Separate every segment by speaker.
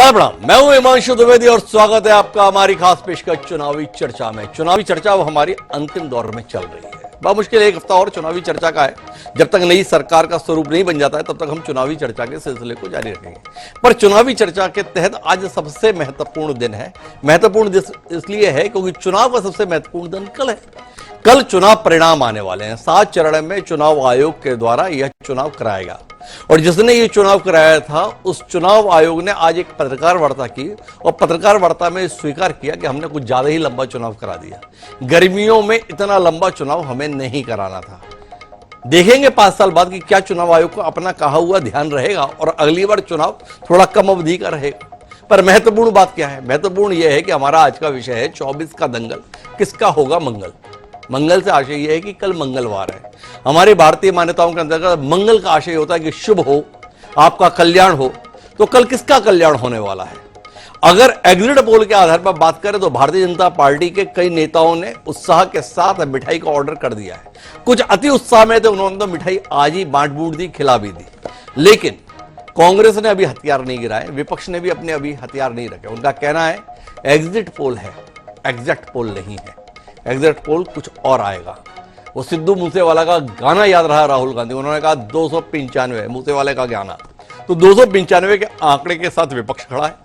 Speaker 1: प्रणाम, मैं हूं हिमांशु द्विवेदी और स्वागत है आपका हमारी खास पेशकश चुनावी चर्चा में। चुनावी चर्चा वो हमारी अंतिम दौर में चल रही है। बहुत मुश्किल एक हफ्ता और चुनावी चर्चा का है। जब तक नई सरकार का स्वरूप नहीं बन जाता है तब तक हम चुनावी चर्चा के सिलसिले को जारी रखेंगे। पर चुनावी चर्चा के तहत आज सबसे महत्वपूर्ण दिन है। महत्वपूर्ण इसलिए है क्योंकि चुनाव का सबसे महत्वपूर्ण दिन कल है। कल चुनाव परिणाम आने वाले हैं। 7 चरण में चुनाव आयोग के द्वारा यह चुनाव कराएगा और जिसने ये चुनाव कराया था उस चुनाव आयोग ने आज एक पत्रकार वार्ता की और पत्रकार वार्ता में स्वीकार किया कि हमने कुछ ज्यादा ही लंबा चुनाव करा दिया। गर्मियों में इतना लंबा चुनाव हमें नहीं कराना था। देखेंगे 5 साल बाद कि क्या चुनाव आयोग को अपना कहा हुआ ध्यान रहेगा और अगली बार चुनाव थोड़ा कम अवधि का रहेगा। पर महत्वपूर्ण बात क्या है? महत्वपूर्ण यह है कि हमारा आज का विषय है 24 का दंगल, किसका होगा मंगल। मंगल से आशय यह है कि कल मंगलवार है। हमारी भारतीय मान्यताओं के अंतर्गत मंगल का आशय होता है कि शुभ हो, आपका कल्याण हो। तो कल किसका कल्याण होने वाला है? अगर एग्जिट पोल के आधार पर बात करें तो भारतीय जनता पार्टी के कई नेताओं ने उत्साह के साथ मिठाई का ऑर्डर कर दिया है। कुछ अति उत्साह में थे, उन्होंने तो मिठाई आज ही बांट बूट दी, खिला भी दी। लेकिन कांग्रेस ने अभी हथियार नहीं गिराए, विपक्ष ने भी अपने अभी हथियार नहीं रखे। उनका कहना है एग्जिट पोल है, एग्जैक्ट पोल नहीं है। एग्जिट पोल कुछ और आएगा। वो सिद्धू मूसेवाला का गाना याद रहा राहुल गांधी, उन्होंने कहा 295 मूसेवाले का गाना। तो 295 के आंकड़े के साथ विपक्ष खड़ा है।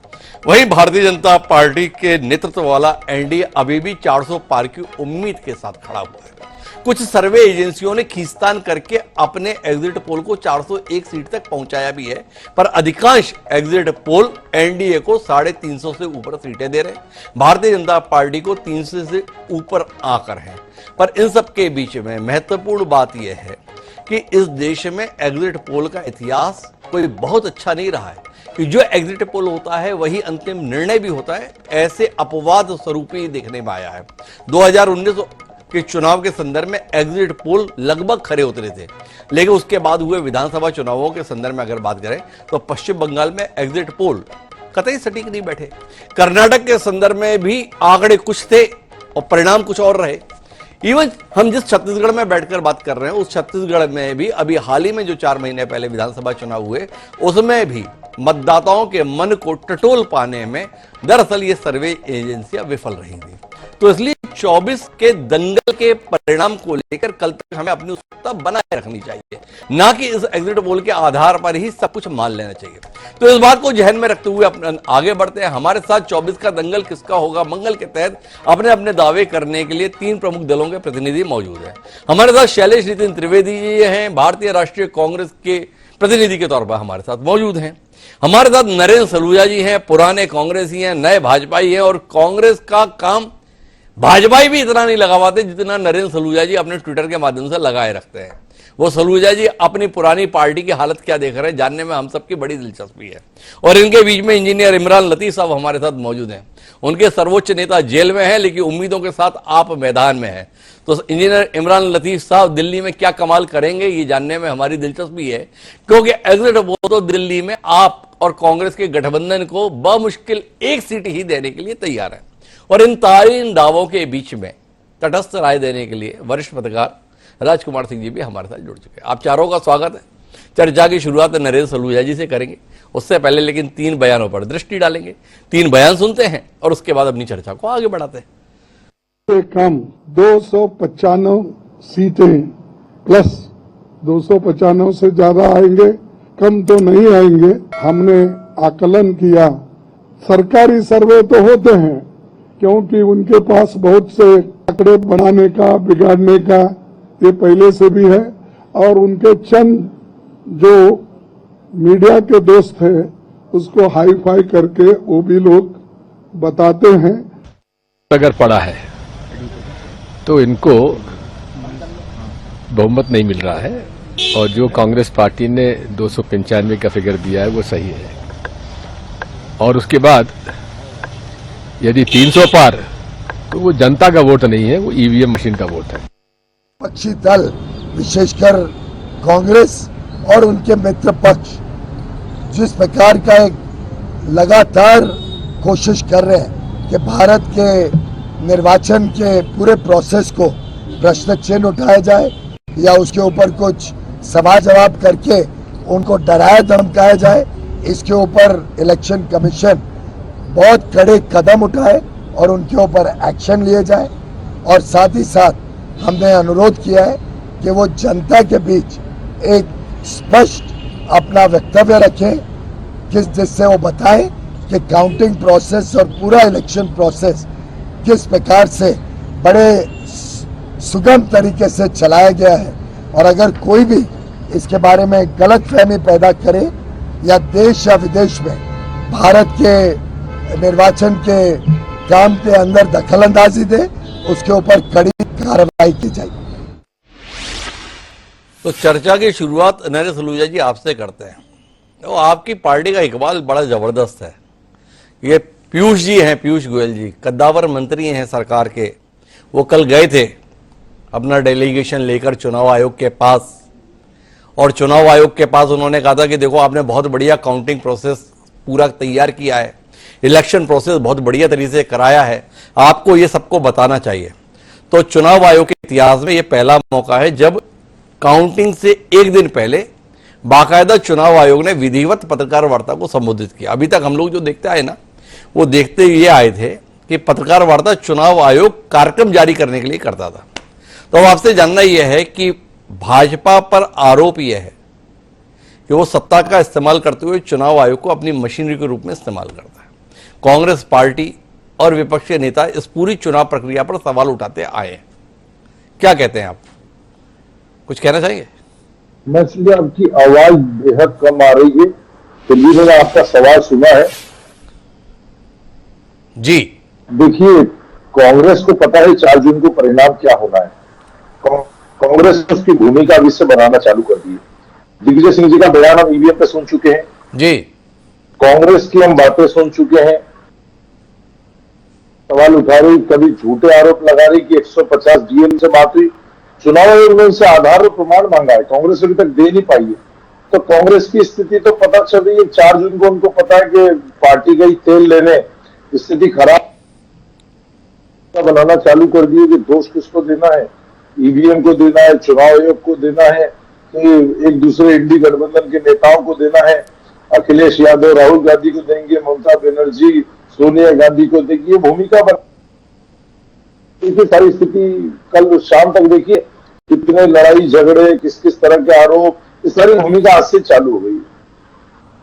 Speaker 1: वहीं भारतीय जनता पार्टी के नेतृत्व वाला एनडीए अभी भी 400 पार की उम्मीद के साथ खड़ा हुआ है। कुछ सर्वे एजेंसियों ने खींचतान करके अपने एग्जिट पोल को 401 सीट तक पहुंचाया भी है, पर अधिकांश एग्जिट पोल एनडीए को 350 से ऊपर सीटें दे रहे हैं। भारतीय जनता पार्टी को 300 से ऊपर आकर है। पर इन सब के बीच में महत्वपूर्ण बात यह है कि इस देश में एग्जिट पोल का इतिहास कोई बहुत अच्छा नहीं रहा है कि जो एग्जिट पोल होता है वही अंतिम निर्णय भी होता है। ऐसे अपवाद स्वरूप ही देखने में आया है। 2019 के चुनाव के संदर्भ में एग्जिट पोल लगभग खरे उतरे थे, लेकिन उसके बाद हुए विधानसभा चुनावों के संदर्भ में अगर बात करें तो पश्चिम बंगाल में एग्जिट पोल कतई सटीक नहीं बैठे। कर्नाटक के संदर्भ में भी आंकड़े कुछ थे और परिणाम कुछ और रहे। इवन हम जिस छत्तीसगढ़ में बैठकर बात कर रहे हैं उस छत्तीसगढ़ में भी अभी हाल ही में जो 4 महीने पहले विधानसभा चुनाव हुए उसमें भी मतदाताओं के मन को टटोल पाने में दरअसल ये सर्वे एजेंसियां विफल रही थी। तो इसलिए 24 के दंगल के परिणाम को लेकर कल तक हमें अपनी उत्सुकता बनाए रखनी चाहिए, ना कि इस एग्जिट पोल के आधार पर ही सब कुछ मान लेना चाहिए। तो इस बात को जहन में रखते हुए आगे बढ़ते हैं। हमारे साथ 24 का दंगल किसका होगा मंगल के तहत अपने अपने दावे करने के लिए 3 प्रमुख दलों के प्रतिनिधि मौजूद हैं। हमारे साथ शैलेश नितिन त्रिवेदी जी हैं, भारतीय राष्ट्रीय कांग्रेस के प्रतिनिधि के तौर पर हमारे साथ मौजूद हैं। हमारे साथ नरेंद्र सलूजा जी हैं, पुराने कांग्रेसी हैं, नए भाजपाई हैं और कांग्रेस का काम भाजपाई भी इतना नहीं लगा पाते जितना नरेंद्र सलूजा जी अपने ट्विटर के माध्यम से लगाए रखते हैं। वो सलूजा जी अपनी पुरानी पार्टी की हालत क्या देख रहे हैं जानने में हम सबकी बड़ी दिलचस्पी है। और इनके बीच में इंजीनियर इमरान लतीफ साहब हमारे साथ मौजूद हैं। उनके सर्वोच्च नेता जेल में है लेकिन उम्मीदों के साथ आप मैदान में हैं। तो इंजीनियर इमरान लतीफ साहब दिल्ली में क्या कमाल करेंगे ये जानने में हमारी दिलचस्पी है, क्योंकि एग्जिट पोल तो दिल्ली में आप और कांग्रेस के गठबंधन को बमुश्किल 1 सीट ही देने के लिए तैयार है। और इन तारीन दावों के बीच में तटस्थ राय देने के लिए वरिष्ठ पत्रकार राजकुमार सिंह जी भी हमारे साथ जुड़ चुके हैं। आप चारों का स्वागत है। चर्चा की शुरुआत नरेंद्र सलूजा जी से करेंगे। उससे पहले लेकिन 3 बयानों पर दृष्टि डालेंगे। 3 बयान सुनते हैं और उसके बाद अपनी चर्चा को आगे बढ़ाते हैं।
Speaker 2: कम 295 सीटें प्लस 295 से ज्यादा आएंगे, कम तो नहीं आएंगे। हमने आकलन किया, सरकारी सर्वे तो होते हैं क्योंकि उनके पास बहुत से आंकड़े बनाने का बिगाड़ने का ये पहले से भी है, और उनके चंद जो मीडिया के दोस्त हैं उसको हाई फाई करके वो भी लोग बताते हैं।
Speaker 3: अगर पड़ा है तो इनको बहुमत नहीं मिल रहा है और जो कांग्रेस पार्टी ने 295 का फिगर दिया है वो सही है। और उसके बाद यदि 300 पार तो वो जनता का वोट नहीं है, वो ईवीएम मशीन का वोट है।
Speaker 4: विपक्षी दल विशेषकर कांग्रेस और उनके मित्र पक्ष जिस प्रकार का एक लगातार कोशिश कर रहे हैं कि भारत के निर्वाचन के पूरे प्रोसेस को प्रश्न चिन्ह उठाया जाए या उसके ऊपर कुछ सवाल जवाब करके उनको डराया धमकाया जाए, इसके ऊपर इलेक्शन कमीशन बहुत कड़े कदम उठाए और उनके ऊपर एक्शन लिए जाए। और साथ ही साथ हमने अनुरोध किया है कि वो जनता के बीच एक स्पष्ट अपना वक्तव्य रखें जिससे वो बताएं कि काउंटिंग प्रोसेस और पूरा इलेक्शन प्रोसेस किस प्रकार से बड़े सुगम तरीके से चलाया गया है। और अगर कोई भी इसके बारे में गलतफहमी पैदा करे या देश या विदेश में भारत के निर्वाचन के काम के अंदर दखलंदाजी दे, उसके ऊपर कड़ी कार्रवाई की जाएगी।
Speaker 1: तो चर्चा की शुरुआत नरेश सलूजा जी आपसे करते हैं। तो आपकी पार्टी का इकबाल बड़ा जबरदस्त है। ये पीयूष जी हैं, पीयूष गोयल जी कद्दावर मंत्री हैं सरकार के। वो कल गए थे अपना डेलीगेशन लेकर चुनाव आयोग के पास, और चुनाव आयोग के पास उन्होंने कहा था कि देखो आपने बहुत बढ़िया काउंटिंग प्रोसेस पूरा तैयार किया है, इलेक्शन प्रोसेस बहुत बढ़िया तरीके से कराया है, आपको ये सबको बताना चाहिए। तो चुनाव आयोग के इतिहास में ये पहला मौका है जब काउंटिंग से एक दिन पहले बाकायदा चुनाव आयोग ने विधिवत पत्रकार वार्ता को संबोधित किया। अभी तक हम लोग जो देखते आए ना, वो देखते ये आए थे कि पत्रकार वार्ता चुनाव आयोग कार्यक्रम जारी करने के लिए करता था। तो अब आपसे जानना यह है कि भाजपा पर आरोप यह है कि वो सत्ता का इस्तेमाल करते हुए चुनाव आयोग को अपनी मशीनरी के रूप में इस्तेमाल करता है। कांग्रेस पार्टी और विपक्षी नेता इस पूरी चुनाव प्रक्रिया पर सवाल उठाते आए हैं। क्या कहते हैं आप, कुछ कहना चाहेंगे?
Speaker 5: मैं इसलिए आपकी आवाज बेहद कम आ रही है, फिर भी मैंने आपका सवाल सुना है
Speaker 1: जी।
Speaker 5: देखिए, कांग्रेस को पता है 4 जून को परिणाम क्या होना है। कांग्रेस ने उसकी भूमिका अभी से बनाना चालू कर दी है। दिग्विजय सिंह जी का बयान हम ईवीएम पे सुन चुके हैं
Speaker 1: जी।
Speaker 5: कांग्रेस की हम बातें सुन चुके हैं, सवाल उठा रही, कभी झूठे आरोप लगा रही कि 150 डीएम से बात हुई। चुनाव आयोग ने उनसे आधार और प्रमाण मांगा है, कांग्रेस अभी तक दे नहीं पाई है। तो कांग्रेस की स्थिति तो पता चल रही है। 4 जून को उनको पता है कि पार्टी गई तेल लेने, स्थिति खराब बनाना चालू कर दिए कि दोष किसको देना है, ईवीएम को देना है, चुनाव आयोग को देना है, कि एक दूसरे इंडी गठबंधन के नेताओं को देना है, अखिलेश यादव राहुल गांधी को देंगे, ममता बनर्जी सोनिया गांधी को देंगे। ये भूमिका देखिए, सारी स्थिति कल शाम तक देखिए कितने लड़ाई झगड़े, किस किस तरह के आरोप, इस सारी भूमिका आज से चालू हो गई।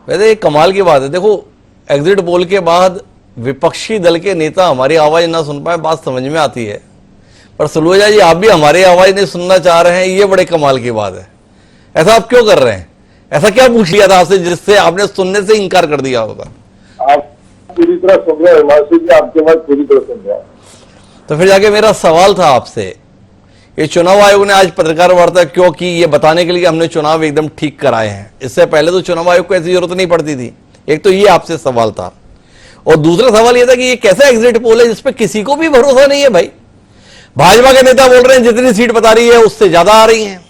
Speaker 1: वैसे एक कमाल की बात है, देखो एग्जिट पोल के बाद विपक्षी दल के नेता हमारी आवाज ना सुन पाए, बात समझ में आती है, पर सलूजा जी आप भी हमारी आवाज नहीं सुनना चाह रहे हैं, ये बड़े कमाल की बात है। ऐसा आप क्यों कर रहे हैं? ऐसा क्या पूछ लिया था आपसे जिससे आपने सुनने से इनकार कर दिया होगा?
Speaker 5: आप पूरी तरह सुन रहे हैं हिमांशु जी, आपके बात पूरी तरह सुन रहे हैं।
Speaker 1: तो फिर जाके मेरा सवाल था आपसे, ये चुनाव आयोग ने आज पत्रकार वार्ता क्यों की, ये बताने के लिए हमने चुनाव एकदम ठीक कराए हैं। इससे पहले तो चुनाव आयोग को ऐसी जरूरत नहीं पड़ती थी। एक तो ये आपसे सवाल था, और दूसरा सवाल ये था कि ये कैसा एग्जिट पोल है जिसपे किसी को भी भरोसा नहीं है। भाई भाजपा के नेता बोल रहे हैं जितनी सीट बता रही है उससे ज्यादा आ रही हैं,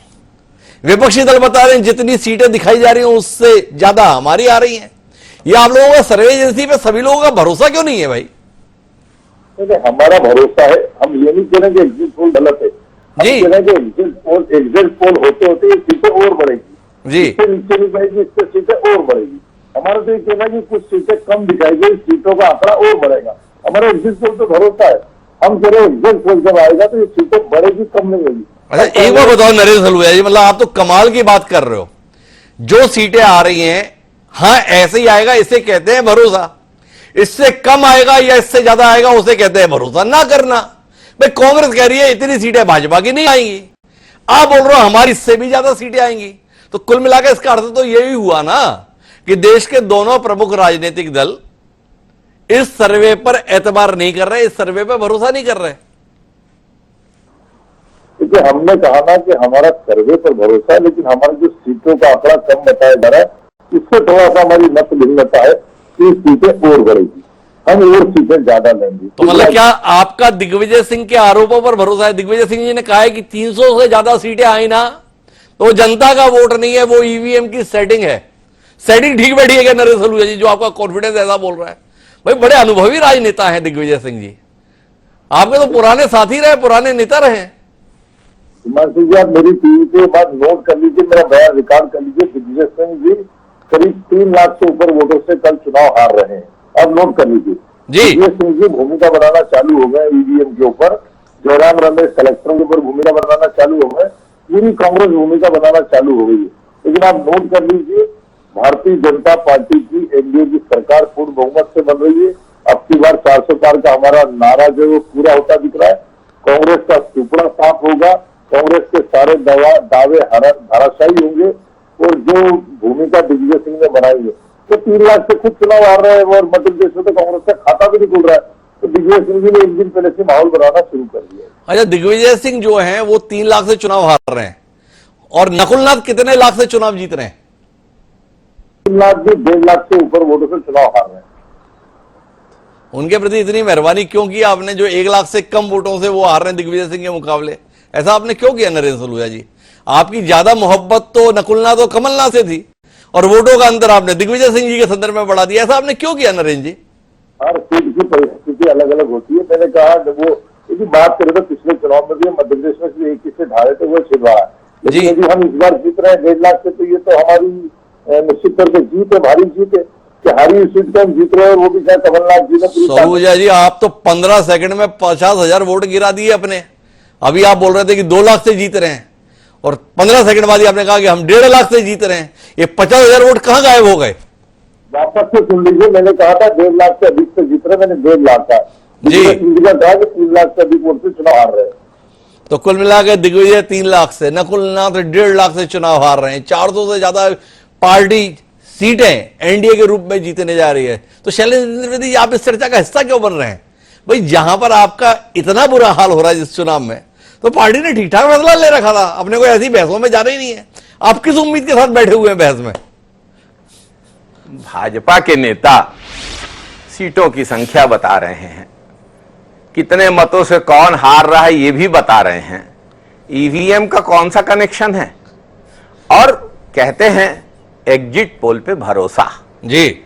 Speaker 1: विपक्षी दल बता रहे हैं जितनी सीटें दिखाई जा रही हैं उससे ज्यादा हमारी आ रही हैं। ये आप लोगों का सर्वे एजेंसी पे सभी लोगों का भरोसा क्यों नहीं है भाई?
Speaker 5: हमारा भरोसा है, हम ये नहीं कह रहे कि एग्जिट पोल गलत है, हम कह रहे हैं कि एग्जिट पोल होते होते ये सीटें और बढ़ेगी जी, इससे नीचे नहीं जाएगी, इससे सीटें और बढ़ेगी। हमारा तो ये कहना है कि कुछ सीटें कम दिखाई गई, सीटों का आंकड़ा और बढ़ेगा। हमारा एग्जिट पोल तो भरोसा है, हम कह रहे हैं एग्जिट पोल जब आएगा तो ये सीटें बढ़ेगी, कम नहीं होगी।
Speaker 1: अच्छा एक बार बताओ नरेश सलूजा जी, मतलब आप तो कमाल की बात कर रहे हो, जो सीटें आ रही हैं हाँ ऐसे ही आएगा इसे कहते हैं भरोसा, इससे कम आएगा या इससे ज्यादा आएगा उसे कहते हैं भरोसा ना करना। भाई कांग्रेस कह रही है इतनी सीटें भाजपा की नहीं आएंगी, आप बोल रहे हो हमारी इससे भी ज्यादा सीटें आएंगी। तो कुल मिलाकर इसका अर्थ तो यही हुआ ना कि देश के दोनों प्रमुख राजनीतिक दल इस सर्वे पर एतबार नहीं कर रहे, इस सर्वे पर भरोसा नहीं कर रहे।
Speaker 5: क्योंकि हमने कहा ना कि हमारा सर्वे पर भरोसा है, लेकिन हमारा जो सीटों का आंकड़ा कम बताया जा रहा है इससे थोड़ा सा हमारी मत भिन्नता है कि सीटें और बढ़ेगी, हम और सीटें ज्यादा लेंगे।
Speaker 1: तो मतलब क्या आपका दिग्विजय सिंह के आरोपों पर भरोसा है? दिग्विजय सिंह जी ने कहा है कि 300 से ज्यादा सीटें आई ना तो जनता का वोट नहीं है, वो ईवीएम की सेटिंग है। सेटिंग ठीक बैठी है क्या नरेश सलूजा जी, जो आपका कॉन्फिडेंस ऐसा बोल रहा है? भाई बड़े अनुभवी राजनेता हैं दिग्विजय सिंह जी, आपके तो पुराने साथी रहे, पुराने नेता रहे।
Speaker 5: हिमांशु जी आप मेरी टीवी पे बात नोट कर लीजिए, मेरा बयान रिकॉर्ड कर लीजिए। दिग्विजय सिंह जी करीब 3 लाख से ऊपर वोटों से कल चुनाव हार रहे हैं। अब नोट कर लीजिए,
Speaker 1: जी।
Speaker 5: दिग्विजय सिंह जी भूमिका बनाना चालू हो गए ईवीएम के ऊपर, जयराम रमेश कलेक्टरों के ऊपर भूमिका बनाना चालू हो गए, पूरी कांग्रेस भूमिका बनाना चालू हो गई है। लेकिन आप नोट कर लीजिए, भारतीय जनता पार्टी की एनडीए की सरकार पूर्ण बहुमत से बन रही है। अब की बार 400 पार का हमारा नारा जो है वो पूरा होता दिख रहा है। कांग्रेस का सुपड़ा साफ होगा, कांग्रेस के सारे दावे धराशायी होंगे, और जो भूमिका दिग्विजय सिंह ने बनाई है, तो 3 लाख से खुद चुनाव हार रहे हैं और मध्य प्रदेश में तो कांग्रेस का खाता भी नहीं खुल रहा है। तो दिग्विजय सिंह जी ने एक दिन पहले से माहौल बनाना शुरू कर दिया है।
Speaker 1: अच्छा, दिग्विजय सिंह जो हैं वो 3 लाख से चुनाव हार रहे हैं, और नकुलनाथ कितने लाख से चुनाव जीत रहे हैं?
Speaker 5: 3 लाख भी 1.5 लाख से ऊपर वोटों से चुनाव हार रहे हैं।
Speaker 1: उनके प्रति इतनी मेहरबानी क्यों की आपने, जो 1 लाख से कम वोटों से वो हार रहे हैं दिग्विजय सिंह के मुकाबले? ऐसा आपने क्यों किया नरेंद्र सलूजा जी? आपकी ज्यादा मोहब्बत तो नकुलनाथ और कमलनाथ से थी, और वोटों का अंतर आपने दिग्विजय सिंह जी के संदर्भ में बढ़ा दिया। ऐसा आपने क्यों किया नरेंद्र जी?
Speaker 5: हर सीट की परिस्थिति अलग अलग होती है। मैंने कहा जब वो यदि बात करें तो पिछले चुनाव में भी मध्य प्रदेश में से एक ही से ढाले थे, वो छिलवाड़ा। लेकिन यदि हम इस बार जीत रहे हैं 1.5 लाख से, तो ये तो हमारी निश्चित तौर पर जीत है, भारी जीत है कि हारी हुई सीट पे हम जीत रहे हैं, और वो भी शायद कमलनाथ जी ने।
Speaker 1: सलूजा जी, आप तो 15 सेकंड में 50,000 वोट गिरा दिए अपने। अभी आप बोल रहे थे कि 2 लाख से जीत रहे हैं, और 15 सेकंड बाद ही आपने कहा कि हम 1.5 लाख से जीत रहे हैं। ये 50,000 वोट कहां गायब हो गए?
Speaker 5: वापस से सुन लीजिए, मैंने कहा था 1.5 लाख से अधिक से जीत रहे, मैंने 1.5 लाख का
Speaker 1: जी
Speaker 5: कहा कि 3 लाख से अधिक वोट से चुनाव हार रहे हैं।
Speaker 1: तो कुल मिलाकर दिग्विजय 3 लाख से, नकुलनाथ 1.5 लाख से चुनाव हार रहे हैं। 400 से ज्यादा पार्टी सीटें एनडीए के रूप में जीतने जा रही है। तो शैलेंद्र त्रिवेदी जी, आप इस चर्चा का हिस्सा क्यों बन रहे हैं? भाई, जहां पर आपका इतना बुरा हाल हो रहा है इस चुनाव में, तो पार्टी ने ठीक ठाक फैसला ले रखा था। अपने को ऐसी बहसों में जाना ही नहीं है। आप किस उम्मीद के साथ बैठे हुए हैं बहस में?
Speaker 6: भाजपा के नेता सीटों की संख्या बता रहे हैं, कितने मतों से कौन हार रहा है ये भी बता रहे हैं, ईवीएम का कौन सा कनेक्शन है, और कहते हैं एग्जिट पोल पे भरोसा।
Speaker 1: जी,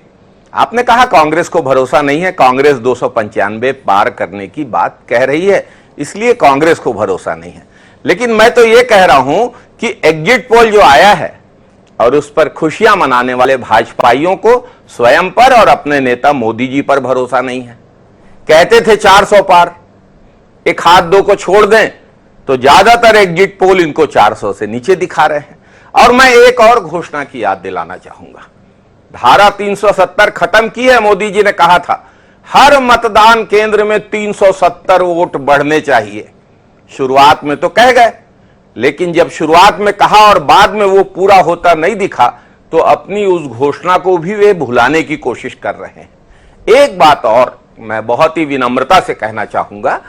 Speaker 6: आपने कहा कांग्रेस को भरोसा नहीं है, कांग्रेस 295 पार करने की बात कह रही है, इसलिए कांग्रेस को भरोसा नहीं है। लेकिन मैं तो ये कह रहा हूं कि एग्जिट पोल जो आया है और उस पर खुशियां मनाने वाले भाजपाइयों को स्वयं पर और अपने नेता मोदी जी पर भरोसा नहीं है। कहते थे 400 पार, एक हाथ दो को छोड़ दें तो ज्यादातर एग्जिट पोल इनको 400 से नीचे दिखा रहे हैं। और मैं एक और घोषणा की याद दिलाना चाहूंगा, धारा 370 खत्म की है। मोदी जी ने कहा था हर मतदान केंद्र में 370 वोट बढ़ने चाहिए। शुरुआत में तो कह गए, लेकिन जब शुरुआत में कहा और बाद में वो पूरा होता नहीं दिखा, तो अपनी उस घोषणा को भी वे भुलाने की कोशिश कर रहे हैं। एक बात और मैं बहुत ही विनम्रता से कहना चाहूंगा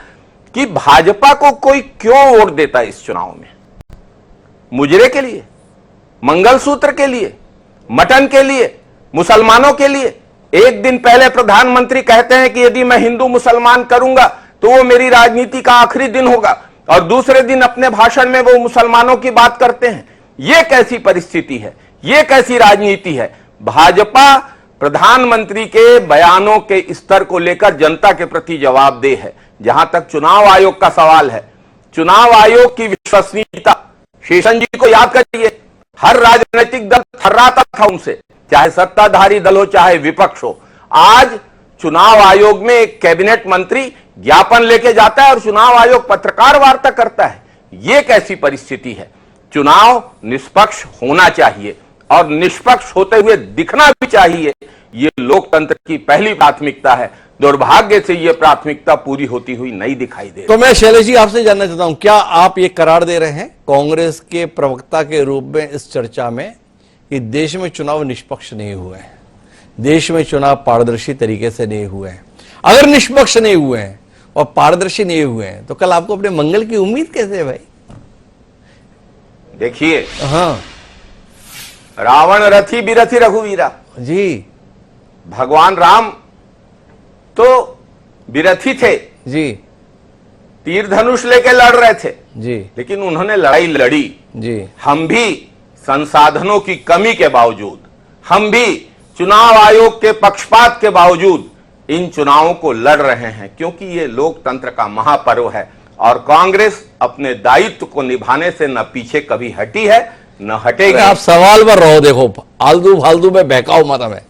Speaker 6: कि भाजपा को कोई क्यों वोट देता है इस चुनाव में? मुजरे के लिए, मंगलसूत्र के लिए, मटन के लिए, मुसलमानों के लिए? एक दिन पहले प्रधानमंत्री कहते हैं कि यदि मैं हिंदू मुसलमान करूंगा तो वो मेरी राजनीति का आखिरी दिन होगा, और दूसरे दिन अपने भाषण में वो मुसलमानों की बात करते हैं। ये कैसी परिस्थिति है? ये कैसी राजनीति है? भाजपा प्रधानमंत्री के बयानों के स्तर को लेकर जनता के प्रति जवाबदेह है। जहां तक चुनाव आयोग का सवाल है, चुनाव आयोग की विश्वसनीयता, शेषन जी को याद करिए, हर राजनीतिक दल थर्राता था उनसे, चाहे सत्ताधारी दल हो चाहे विपक्ष हो। आज चुनाव आयोग में एक कैबिनेट मंत्री ज्ञापन लेके जाता है और चुनाव आयोग पत्रकार वार्ता करता है। यह कैसी परिस्थिति है? चुनाव निष्पक्ष होना चाहिए और निष्पक्ष होते हुए दिखना भी चाहिए। ये लोकतंत्र की पहली प्राथमिकता है। दुर्भाग्य से यह प्राथमिकता पूरी होती हुई नहीं दिखाई दे।
Speaker 1: तो मैं शैलेश जी आपसे जानना चाहता हूं, क्या आप ये करार दे रहे हैं कांग्रेस के प्रवक्ता के रूप में इस चर्चा में कि देश में चुनाव निष्पक्ष नहीं हुए हैं, देश में चुनाव पारदर्शी तरीके से नहीं हुए हैं? अगर निष्पक्ष नहीं हुए हैं और पारदर्शी नहीं हुए हैं, तो कल आपको अपने मंगल की उम्मीद कैसे है भाई?
Speaker 6: देखिए,
Speaker 1: हाँ
Speaker 6: रावण रथी बिरथी रघुवीरा
Speaker 1: जी,
Speaker 6: भगवान राम तो बिरथी थे
Speaker 1: जी
Speaker 6: तीर धनुष लेके लड़ रहे थे
Speaker 1: जी,
Speaker 6: लेकिन उन्होंने लड़ाई लड़ी।
Speaker 1: जी
Speaker 6: हम भी संसाधनों की कमी के बावजूद, हम भी चुनाव आयोग के पक्षपात के बावजूद इन चुनावों को लड़ रहे हैं, क्योंकि ये लोकतंत्र का महापर्व है और कांग्रेस अपने दायित्व को निभाने से न पीछे कभी हटी है, न हटेगी।
Speaker 1: आप सवाल पर रहो, देखो आलतू फालतू में बहकाओ मत हमें।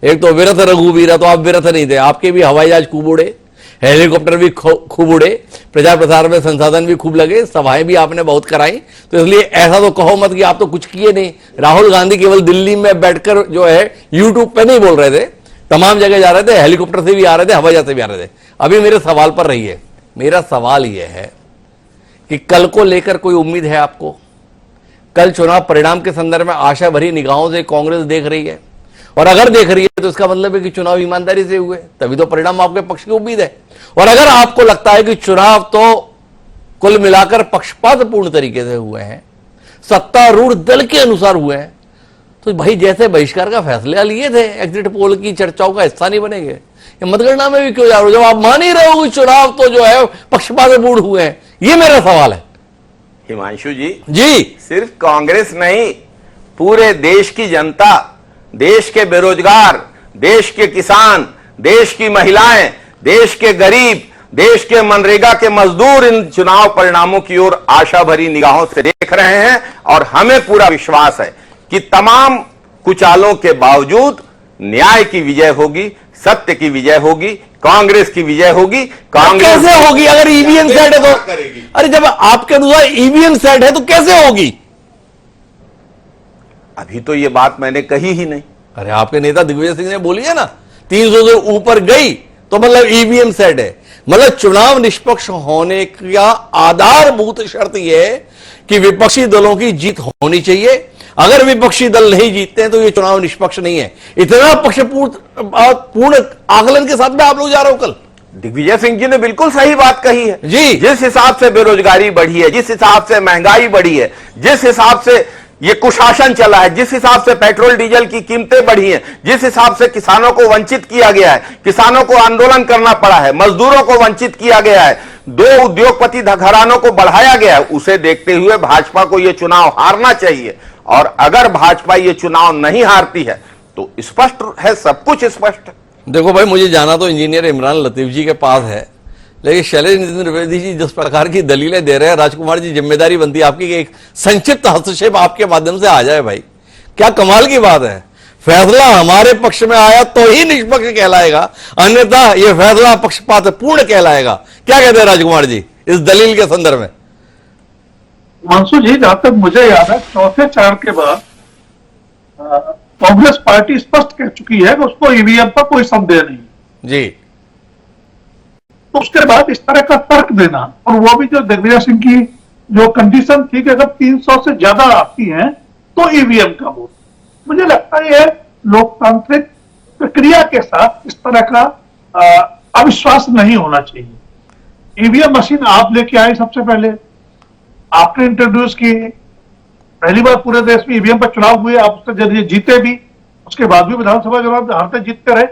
Speaker 1: एक तो विरथ रघुवीर, तो आप विरथ नहीं थे, आपके भी हवाई जहाज खूब उड़े, हेलीकॉप्टर भी खूब उड़े, प्रचार प्रसार में संसाधन भी खूब लगे, सभाएं भी आपने बहुत कराई। तो इसलिए ऐसा तो कहो मत कि आप तो कुछ किए नहीं। राहुल गांधी केवल दिल्ली में बैठकर जो है यूट्यूब पे नहीं बोल रहे थे, तमाम जगह जा रहे थे, हेलीकॉप्टर से भी आ रहे थे, हवाई जहाज से भी आ रहे थे। अभी मेरे सवाल पर रहिए। मेरा सवाल यह है कि कल को लेकर कोई उम्मीद है आपको? कल चुनाव परिणाम के संदर्भ में आशा भरी निगाहों से कांग्रेस देख रही है, और अगर देख रही है तो इसका मतलब है कि चुनाव ईमानदारी से हुए, तभी तो परिणाम आपके पक्ष की उम्मीद है। और अगर आपको लगता है कि चुनाव तो कुल मिलाकर पक्षपातपूर्ण तरीके से हुए हैं, सत्तारूढ़ दल के अनुसार हुए हैं, तो भाई जैसे बहिष्कार का फैसला लिए थे, एग्जिट पोल की चर्चाओं का हिस्सा नहीं बनेंगे? ये मतगणना में भी क्यों जा रहे हो जब आप मान ही रहे हो कि चुनाव तो जो है पक्षपातपूर्ण हुए हैं? ये मेरा सवाल है।
Speaker 6: हिमांशु जी,
Speaker 1: जी,
Speaker 6: सिर्फ कांग्रेस नहीं, पूरे देश की जनता, देश के बेरोजगार, देश के किसान, देश की महिलाएं, देश के गरीब, देश के मनरेगा के मजदूर इन चुनाव परिणामों की ओर आशा भरी निगाहों से देख रहे हैं। और हमें पूरा विश्वास है कि तमाम कुचालों के बावजूद न्याय की विजय होगी, सत्य की विजय होगी, कांग्रेस की विजय होगी। कांग्रेस
Speaker 1: कैसे होगी अगर ईवीएम सेट है तो? अरे जब आपके अनुसार ईवीएम सेट है तो कैसे होगी?
Speaker 6: अभी तो ये बात मैंने कही ही नहीं।
Speaker 1: अरे आपके नेता दिग्विजय सिंह ने बोली है ना, 300 से ऊपर गई तो मतलब ईवीएम सेट है। मतलब चुनाव निष्पक्ष होने का आधारभूत शर्त यह है कि विपक्षी दलों की जीत होनी चाहिए। अगर विपक्षी दल नहीं जीतते हैं तो ये चुनाव निष्पक्ष नहीं है। इतना पक्षपूर्ण आकलन के साथ में आप लोग जा रहे हो कल।
Speaker 6: दिग्विजय सिंह जी ने बिल्कुल सही बात कही है
Speaker 1: जी।
Speaker 6: जिस हिसाब से बेरोजगारी बढ़ी है, जिस हिसाब से महंगाई बढ़ी है, जिस हिसाब से ये कुशासन चला है, जिस हिसाब से पेट्रोल डीजल की कीमतें बढ़ी हैं, जिस हिसाब से किसानों को वंचित किया गया है, किसानों को आंदोलन करना पड़ा है, मजदूरों को वंचित किया गया है, 2 उद्योगपति घरानों को बढ़ाया गया है, उसे देखते हुए भाजपा को यह चुनाव हारना चाहिए। और अगर भाजपा ये चुनाव नहीं हारती है तो स्पष्ट है, सब कुछ स्पष्ट है।
Speaker 1: देखो भाई, मुझे जाना तो इंजीनियर इमरान लतीफ जी के पास है, लेकिन शैलेश नितिन द्विवेदी जी जिस प्रकार की दलीलें दे रहे हैं, राजकुमार जी जिम्मेदारी बनती है आपकी कि एक संक्षिप्त हस्तक्षेप आपके माध्यम से आ जाए। भाई क्या कमाल की बात है, फैसला हमारे पक्ष में आया तो ही निष्पक्ष कहलाएगा, अन्यथा यह फैसला पक्षपातपूर्ण कहलाएगा। क्या कहते हैं राजकुमार जी इस दलील के संदर्भ में?
Speaker 7: हिमांशु जी, जहां तक मुझे याद है, चौथे चरण के बाद कांग्रेस पार्टी स्पष्ट कह चुकी है कि उसको ईवीएम पर कोई संदेह नहीं
Speaker 1: जी।
Speaker 7: तो उसके बाद इस तरह का तर्क देना, और वो भी जो दिग्विजय सिंह की जो कंडीशन थी कि अगर 300 से ज्यादा आती है तो ईवीएम का वोट, मुझे लगता है लोकतांत्रिक प्रक्रिया के साथ इस तरह का अविश्वास नहीं होना चाहिए। ईवीएम मशीन आप लेके आए, सबसे पहले आपने इंट्रोड्यूस की, पहली बार पूरे देश में ईवीएम पर चुनाव हुए, आप उसके जरिए जीते भी, उसके बाद भी विधानसभा चुनाव हारते जीतते रहे।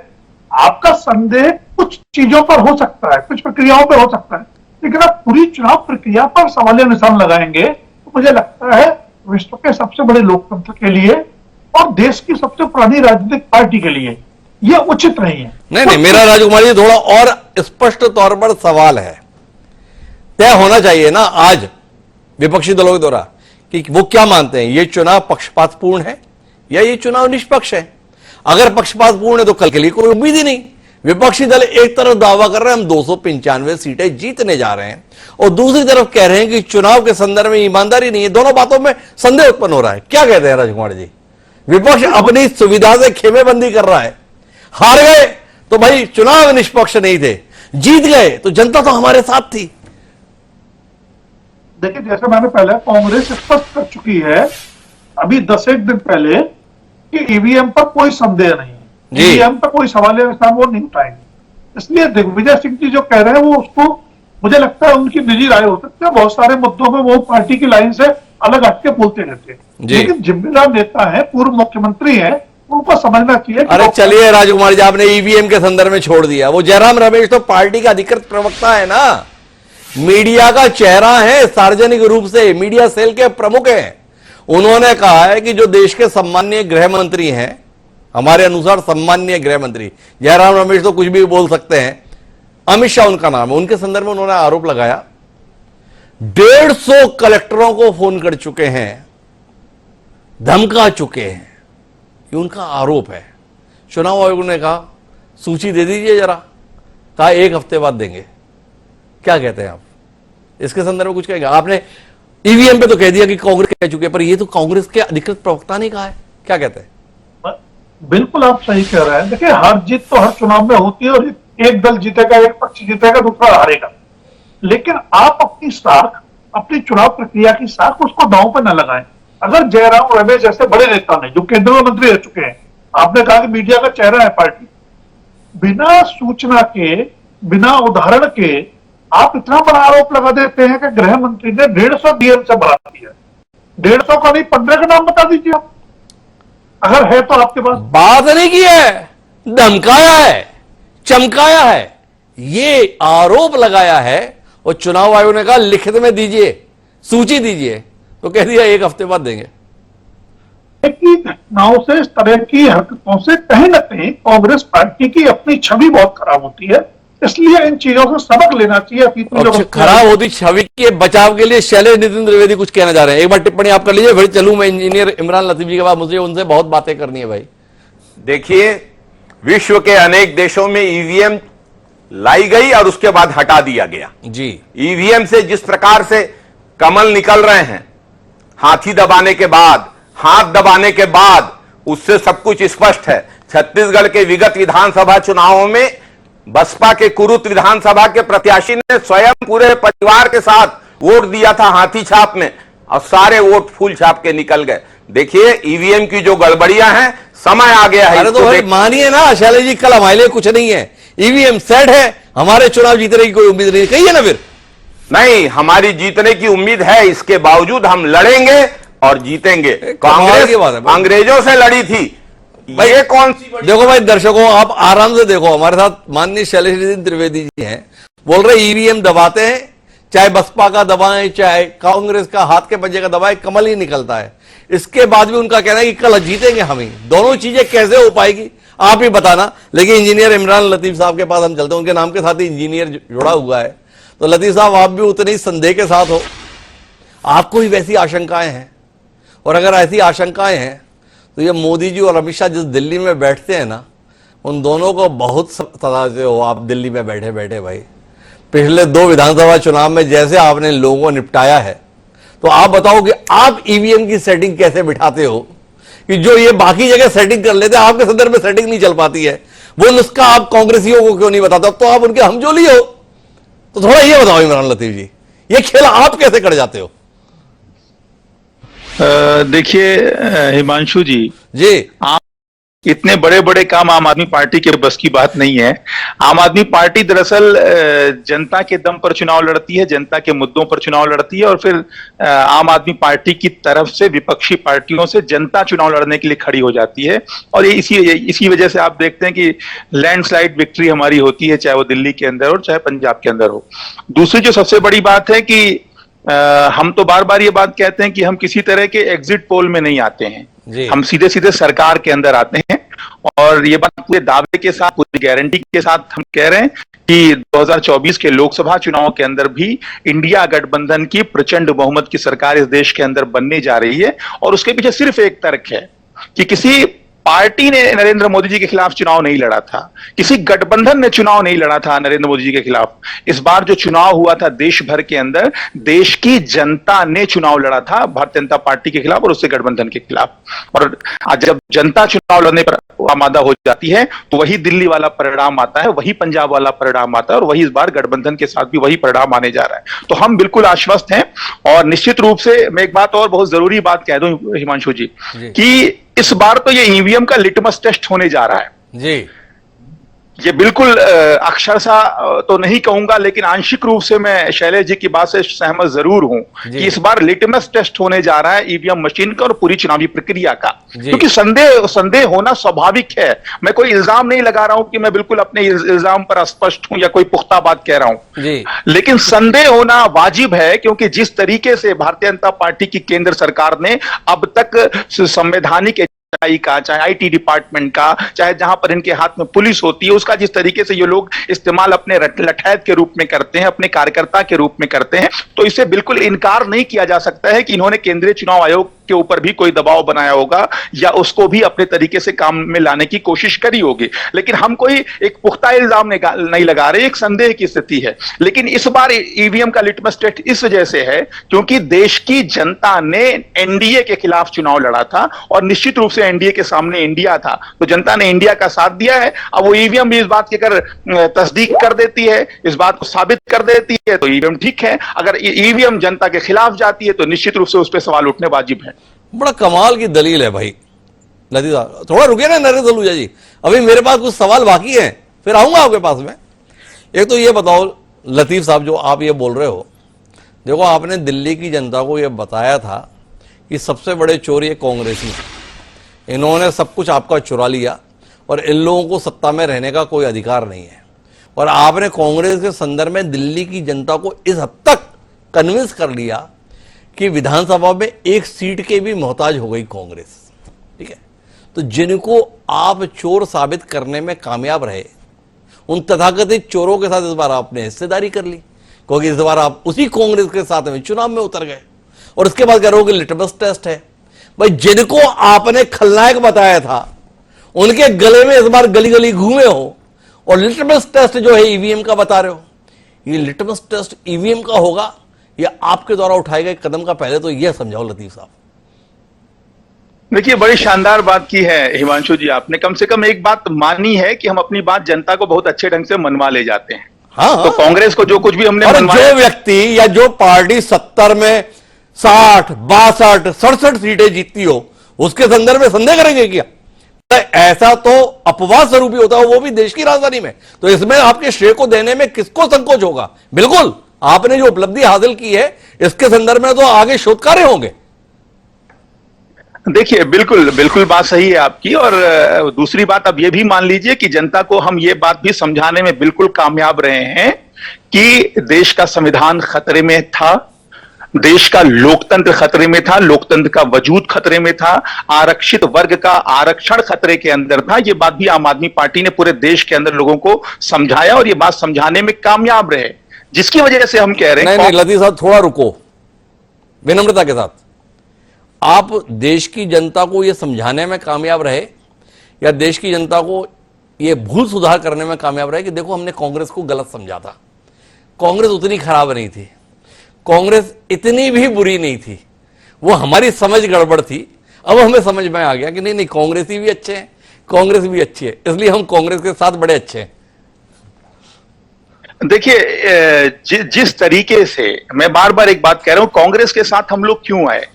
Speaker 7: आपका संदेह कुछ चीजों पर हो सकता है, कुछ प्रक्रियाओं पर हो सकता है, लेकिन आप पूरी चुनाव प्रक्रिया पर सवालिया निशान लगाएंगे तो मुझे लगता है विश्व के सबसे बड़े लोकतंत्र के लिए और देश की सबसे पुरानी राजनीतिक पार्टी के लिए यह उचित नहीं है।
Speaker 1: नहीं, मेरा राजकुमार जी थोड़ा और स्पष्ट तौर पर सवाल है, तय होना चाहिए ना आज विपक्षी दलों के द्वारा कि वो क्या मानते हैं, ये चुनाव पक्षपातपूर्ण है या ये चुनाव निष्पक्ष है। अगर पक्षपातपूर्ण है तो कल के लिए कोई उम्मीद ही नहीं। विपक्षी दल एक तरफ दावा कर रहे हैं हम 295 सीटें जीतने जा रहे हैं, और दूसरी तरफ कह रहे हैं कि चुनाव के संदर्भ में ईमानदारी नहीं है। दोनों बातों में संदेह उत्पन्न हो रहा है। क्या कहते हैं राजकुमार जी? विपक्ष अपनी सुविधा से खेमेबंदी कर रहा है, हार गए तो भाई चुनाव निष्पक्ष नहीं थे, जीत गए तो जनता तो हमारे साथ थी।
Speaker 7: देखिए, जैसे मैंने पहले कांग्रेस स्पष्ट कर चुकी है अभी 10-1 दिन पहले कि ईवीएम पर कोई संदेह नहीं है, ईवीएम पर कोई सवाल वो नहीं उठाएंगे। इसलिए दिग्विजय सिंह जी जो कह रहे हैं वो उसको मुझे लगता है उनकी निजी राय हो सकती है, बहुत सारे मुद्दों में वो पार्टी की लाइन से अलग हटके बोलते रहते हैं, लेकिन जिम्मेदार नेता है, पूर्व मुख्यमंत्री है, उनको समझना चाहिए।
Speaker 1: अरे चलिए राजकुमार जी, आपने ईवीएम के संदर्भ में छोड़ दिया, वो जयराम रमेश तो पार्टी का अधिकृत प्रवक्ता है ना, मीडिया का चेहरा है, सार्वजनिक रूप से मीडिया सेल के प्रमुख हैं। उन्होंने कहा है कि जो देश के सम्माननीय गृह मंत्री हैं, हमारे अनुसार सम्माननीय गृह मंत्री, जयराम रमेश तो कुछ भी बोल सकते हैं, अमित शाह उनका नाम है, उनके संदर्भ में उन्होंने आरोप लगाया 150 कलेक्टरों को फोन कर चुके हैं धमका चुके हैं, ये उनका आरोप है। चुनाव आयोग ने कहा सूची दे दीजिए जरा, कहा 1 हफ्ते बाद देंगे। क्या कहते हैं आप इसके संदर्भ में? कुछ कहेंगे? आपने ईवीएम पे तो कह दिया कि कांग्रेस कह चुके हैं, पर ये तो कांग्रेस के अधिकृत प्रवक्ता ने कहा है। क्या कहते हैं?
Speaker 7: बिल्कुल आप सही कह रहे हैं। देखिए, हार जीत तो हर चुनाव में होती है और एक दल जीतेगा, एक पक्ष जीतेगा, दूसरा हारेगा। लेकिन आप अपनी साख, अपनी चुनाव प्रक्रिया की साख उसको दांव पर न लगाएं। अगर जयराम रमेश जैसे बड़े नेता ने, जो केंद्रीय मंत्री रह चुके हैं, आपने कहा कि मीडिया का चेहरा है पार्टी, बिना सूचना के, बिना उदाहरण के आप इतना बड़ा आरोप लगा देते हैं कि गृह मंत्री ने 150 डीएम से बढ़ा दिया। 150 का नहीं, 15 का नाम बता दीजिए आप, अगर है तो आपके पास।
Speaker 1: बात नहीं की है, धमकाया है, चमकाया है, ये आरोप लगाया है। और चुनाव आयोग ने कहा लिखित में दीजिए, सूची दीजिए, तो कह दिया 1 हफ्ते बाद देंगे।
Speaker 7: की घटनाओं से, इस तरह की हरकतों से कहीं ना कहीं कांग्रेस पार्टी की अपनी छवि बहुत खराब होती है। इसलिए इन चीजों से सबक लेना चाहिए।
Speaker 1: खराब होती छवि के बचाव के लिए शैलेश नितिन द्विवेदी कुछ कहना चाह रहे हैं। एक बार टिप्पणी आप कर लीजिए, फिर चलूं मैं इंजीनियर इमरान लतीफ जी के बाद, मुझे उनसे बहुत बातें करनी है भाई।
Speaker 6: देखिए, विश्व के अनेक देशों में ईवीएम लाई गई और उसके बाद हटा दिया गया
Speaker 1: जी।
Speaker 6: ईवीएम से जिस प्रकार से कमल निकल रहे हैं, हाथी दबाने के बाद, हाथ दबाने के बाद, उससे सब कुछ स्पष्ट है। छत्तीसगढ़ के विगत विधानसभा चुनावों में बसपा के कुरुत विधानसभा के प्रत्याशी ने स्वयं पूरे परिवार के साथ वोट दिया था हाथी छाप में, और सारे वोट फूल छाप के निकल गए। देखिए, ईवीएम की जो गड़बड़ियां हैं, समय आ गया है।
Speaker 1: अरे तो भाई मानिए ना शैलेश जी, कल हमारे लिए कुछ नहीं है, ईवीएम सेट है, हमारे चुनाव जीतने की कोई उम्मीद नहीं, कहिए ना फिर।
Speaker 6: नहीं, हमारी जीतने की उम्मीद है, इसके बावजूद हम लड़ेंगे और जीतेंगे। कांग्रेस अंग्रेजों से लड़ी थी,
Speaker 1: भाई
Speaker 6: ये कौन सी?
Speaker 1: देखो भाई दर्शकों, आप आराम से देखो, हमारे साथ माननीय शैलेश नितिन त्रिवेदी जी हैं, बोल रहे ईवीएम दबाते हैं, चाहे बसपा का दबाएं, चाहे कांग्रेस का हाथ के पंजे का दबाएं, कमल ही निकलता है। इसके बाद भी उनका कहना है कि कल जीतेंगे हम ही। दोनों चीजें कैसे हो पाएगी आप ही बताना। लेकिन इंजीनियर इमरान लतीफ साहब के पास हम चलते हैं, उनके नाम के साथ ही इंजीनियर जुड़ा हुआ है। तो लतीफ साहब, आप भी उतने ही संदेह के साथ हो, आपको ही वैसी आशंकाएं हैं, और अगर ऐसी आशंकाएं हैं तो ये मोदी जी और अमित शाह जिस दिल्ली में बैठते हैं ना, उन दोनों को बहुत सताते हो आप दिल्ली में बैठे बैठे भाई। पिछले 2 विधानसभा चुनाव में जैसे आपने लोगों को निपटाया है, तो आप बताओ कि आप ईवीएम की सेटिंग कैसे बिठाते हो कि जो ये बाकी जगह सेटिंग कर लेते हैं, आपके संदर्भ में सेटिंग नहीं चल पाती है। वो नुस्खा आप कांग्रेसियों को क्यों नहीं बताते? तो आप उनके हमजोली हो। तो थोड़ा ये बताओ इमरान लतीफ जी, ये खेल आप कैसे कर जाते हो?
Speaker 8: देखिए हिमांशु जी,
Speaker 1: आप
Speaker 8: इतने बड़े बड़े काम आम आदमी पार्टी के बस की बात नहीं है। आम आदमी पार्टी दरअसल जनता के दम पर चुनाव लड़ती है, जनता के मुद्दों पर चुनाव लड़ती है, और फिर आम आदमी पार्टी की तरफ से विपक्षी पार्टियों से जनता चुनाव लड़ने के लिए खड़ी हो जाती है। और इसी वजह से आप देखते हैं कि लैंडस्लाइड विक्ट्री हमारी होती है, चाहे वो दिल्ली के अंदर हो, चाहे पंजाब के अंदर हो। दूसरी जो सबसे बड़ी बात है कि हम तो बार बार ये बात कहते हैं कि हम किसी तरह के एग्जिट पोल में नहीं आते हैं, हम सीधे सीधे सरकार के अंदर आते हैं। और ये बात पूरे दावे के साथ, पूरी गारंटी के साथ हम कह रहे हैं कि 2024 के लोकसभा चुनाव के अंदर भी इंडिया गठबंधन की प्रचंड बहुमत की सरकार इस देश के अंदर बनने जा रही है। और उसके पीछे सिर्फ एक तर्क है कि किसी पार्टी ने नरेंद्र मोदी जी के खिलाफ चुनाव नहीं लड़ा था, किसी गठबंधन ने चुनाव नहीं लड़ा था नरेंद्र मोदी जी के खिलाफ। इस बार जो चुनाव हुआ था देश भर के अंदर, देश की जनता ने चुनाव लड़ा था भारतीय जनता पार्टी के खिलाफ और उससे गठबंधन के खिलाफ। और आज जब जनता चुनाव लड़ने पर आमादा हो जाती है, तो वही दिल्ली वाला परिणाम आता है, वही पंजाब वाला परिणाम आता है, और वही इस बार गठबंधन के साथ भी वही परिणाम आने जा रहा है। तो हम बिल्कुल आश्वस्त हैं। और निश्चित रूप से मैं एक बात और बहुत जरूरी बात कह दूं हिमांशु जी, कि इस बार तो ये ईवीएम का लिटमस टेस्ट होने जा रहा है
Speaker 1: जी।
Speaker 8: ये बिल्कुल अक्षरशः तो नहीं कहूंगा, लेकिन आंशिक रूप से मैं शैलेश जी की बात से सहमत जरूर हूं कि इस बार लिटमस टेस्ट होने जा रहा है ईवीएम मशीन का और पूरी चुनावी प्रक्रिया का। क्योंकि संदेह होना स्वाभाविक है। मैं कोई इल्जाम नहीं लगा रहा हूं कि मैं बिल्कुल अपने इल्जाम पर अस्पष्ट हूं या कोई पुख्ता बात कह रहा हूं, लेकिन संदेह होना वाजिब है, क्योंकि जिस तरीके से भारतीय जनता पार्टी की केंद्र सरकार ने अब तक संवैधानिक एसआई का, चाहे आईटी डिपार्टमेंट का, चाहे जहां पर इनके हाथ में पुलिस होती है, उसका जिस तरीके से ये लोग इस्तेमाल अपने लठैत के रूप में करते हैं, अपने कार्यकर्ता के रूप में करते हैं, तो इसे बिल्कुल इनकार नहीं किया जा सकता है कि इन्होंने केंद्रीय चुनाव आयोग के ऊपर भी कोई दबाव बनाया होगा या उसको भी अपने तरीके से काम में लाने की कोशिश करी होगी। लेकिन हम कोई एक पुख्ता इल्जाम नहीं लगा रहे, एक संदेह की स्थिति है। लेकिन इस बार ईवीएम का लिटमस टेस्ट इस वजह से है क्योंकि देश की जनता ने एनडीए के खिलाफ चुनाव लड़ा था और निश्चित रूप से एनडीए के सामने इंडिया था, तो जनता ने इंडिया का साथ दिया है। अब वो ईवीएम भी इस बात की अगर तस्दीक कर देती है, इस बात को साबित कर देती है, तो ईवीएम ठीक है। अगर ईवीएम जनता के खिलाफ जाती है तो निश्चित रूप से उस पर सवाल उठने वाजिब है।
Speaker 1: बड़ा कमाल की दलील है भाई लतीफ साहब। थोड़ा रुके ना नरेंद्र सलूजा जी, अभी मेरे पास कुछ सवाल बाकी हैं, फिर आऊंगा आपके पास में। एक तो ये बताओ लतीफ साहब, जो आप ये बोल रहे हो, देखो आपने दिल्ली की जनता को ये बताया था कि सबसे बड़े चोर ये कांग्रेसी हैं, इन्होंने सब कुछ आपका चुरा लिया और इन लोगों को सत्ता में रहने का कोई अधिकार नहीं है। और आपने कांग्रेस के संदर्भ में दिल्ली की जनता को इस हद तक कन्विंस कर लिया कि विधानसभा में एक सीट के भी मोहताज हो गई कांग्रेस। ठीक है, तो जिनको आप चोर साबित करने में कामयाब रहे, उन तथाकथित चोरों के साथ इस बार आपने हिस्सेदारी कर ली, क्योंकि इस बार आप उसी कांग्रेस के साथ में चुनाव में उतर गए। और उसके बाद कह रहे हो कि लिटमस टेस्ट है। भाई जिनको आपने खलनायक बताया था उनके गले में इस बार गली गली घूमे हो और लिटमस टेस्ट जो है ईवीएम का बता रहे हो। ये लिटमस टेस्ट ईवीएम का होगा या आपके द्वारा उठाए गए कदम का? पहले तो यह समझाओ लतीफ साहब।
Speaker 8: देखिए, बड़ी शानदार बात की है हिमांशु जी, आपने कम से कम एक बात मानी है कि हम अपनी बात जनता को बहुत अच्छे ढंग से मनवा ले जाते हैं।
Speaker 1: हाँ,
Speaker 8: तो कांग्रेस को जो कुछ भी हमने मनवाया,
Speaker 1: जो व्यक्ति या जो पार्टी 70 में 60, 62, 67 सीटें जीतती हो, उसके संदर्भ में संदेह करेंगे क्या? ऐसा तो अपवाद स्वरूप ही होता है, वो भी देश की राजधानी में। तो इसमें आपके श्रेय को देने में किसको संकोच होगा? बिल्कुल, आपने जो उपलब्धि हासिल की है इसके संदर्भ में तो आगे शोध कार्य होंगे।
Speaker 8: देखिए, बिल्कुल बिल्कुल बात सही है आपकी। और दूसरी बात, अब ये भी मान लीजिए कि जनता को हम ये बात भी समझाने में बिल्कुल कामयाब रहे हैं कि देश का संविधान खतरे में था, देश का लोकतंत्र खतरे में था, लोकतंत्र का वजूद खतरे में था, आरक्षित वर्ग का आरक्षण खतरे के अंदर था। ये बात भी आम आदमी पार्टी ने पूरे देश के अंदर लोगों को समझाया और ये बात समझाने में कामयाब रहे, जिसकी वजह से हम कह रहे हैं।
Speaker 1: नहीं लतीफ साहब, थोड़ा रुको, विनम्रता के साथ। आप देश की जनता को यह समझाने में कामयाब रहे या देश की जनता को यह भूल सुधार करने में कामयाब रहे कि देखो हमने कांग्रेस को गलत समझा था, कांग्रेस उतनी खराब नहीं थी, कांग्रेस इतनी भी बुरी नहीं थी, वो हमारी समझ गड़बड़ थी। अब हमें समझ में आ गया कि नहीं कांग्रेसी भी अच्छे हैं, कांग्रेस भी अच्छी है, इसलिए हम कांग्रेस के साथ बड़े अच्छे हैं।
Speaker 8: देखिए, जिस तरीके से मैं बार बार एक बात कह रहा हूं, कांग्रेस के साथ हम लोग क्यों आए?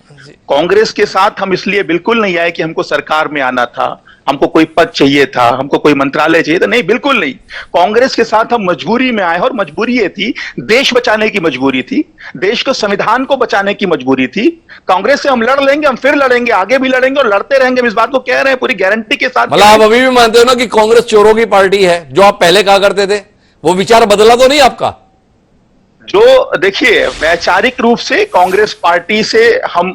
Speaker 8: कांग्रेस के साथ हम इसलिए बिल्कुल नहीं आए कि हमको सरकार में आना था, हमको कोई पद चाहिए था, हमको कोई मंत्रालय चाहिए था, नहीं, बिल्कुल नहीं। कांग्रेस के साथ हम मजबूरी में आए और मजबूरी ये थी, देश बचाने की मजबूरी थी, देश को, संविधान को बचाने की मजबूरी थी। कांग्रेस से हम लड़ लेंगे, हम फिर लड़ेंगे, आगे भी लड़ेंगे और लड़ते रहेंगे, हम इस बात को कह रहे हैं पूरी गारंटी के साथ।
Speaker 1: मतलब आप अभी भी मानते हो ना कि कांग्रेस चोरों की पार्टी है? जो आप पहले कहा करते थे वो विचार बदला तो नहीं आपका?
Speaker 8: जो देखिए, वैचारिक रूप से कांग्रेस पार्टी से हम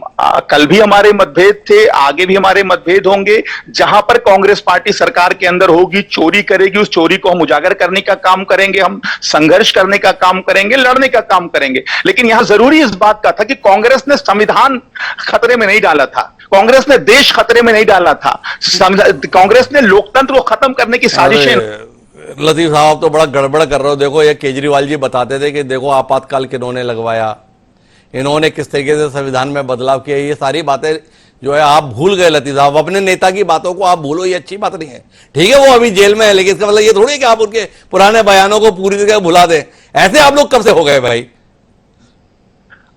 Speaker 8: कल भी हमारे मतभेद थे, आगे भी हमारे मतभेद होंगे। जहां पर कांग्रेस पार्टी सरकार के अंदर होगी, चोरी करेगी, उस चोरी को हम उजागर करने का काम करेंगे, हम संघर्ष करने का काम करेंगे, लड़ने का काम करेंगे। लेकिन यहां जरूरी इस बात का था कि कांग्रेस ने संविधान खतरे में नहीं डाला था, कांग्रेस ने देश खतरे में नहीं डाला था, कांग्रेस ने लोकतंत्र को खत्म करने की साजिशें।
Speaker 1: लतीफ साहब तो बड़ा गड़बड़ कर रहे हो। देखो, ये केजरीवाल जी बताते थे कि देखो आपातकाल किन्होंने लगवाया, इन्होंने किस तरीके से संविधान में बदलाव किया, ये सारी बातें जो है आप भूल गए लतीफ साहब। अपने नेता की बातों को आप भूलो, ये अच्छी बात नहीं है। ठीक है, वो अभी जेल में है, लेकिन इसका मतलब ये थोड़ी है कि आप उनके पुराने बयानों को पूरी तरह भुला दें। ऐसे आप लोग कब से हो गए भाई?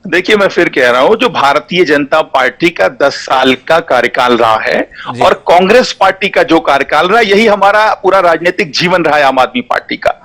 Speaker 8: देखिए, मैं फिर कह रहा हूं, जो भारतीय जनता पार्टी का 10 साल का कार्यकाल रहा है और कांग्रेस पार्टी का जो कार्यकाल रहा, यही हमारा पूरा राजनीतिक जीवन रहा है आम आदमी पार्टी का।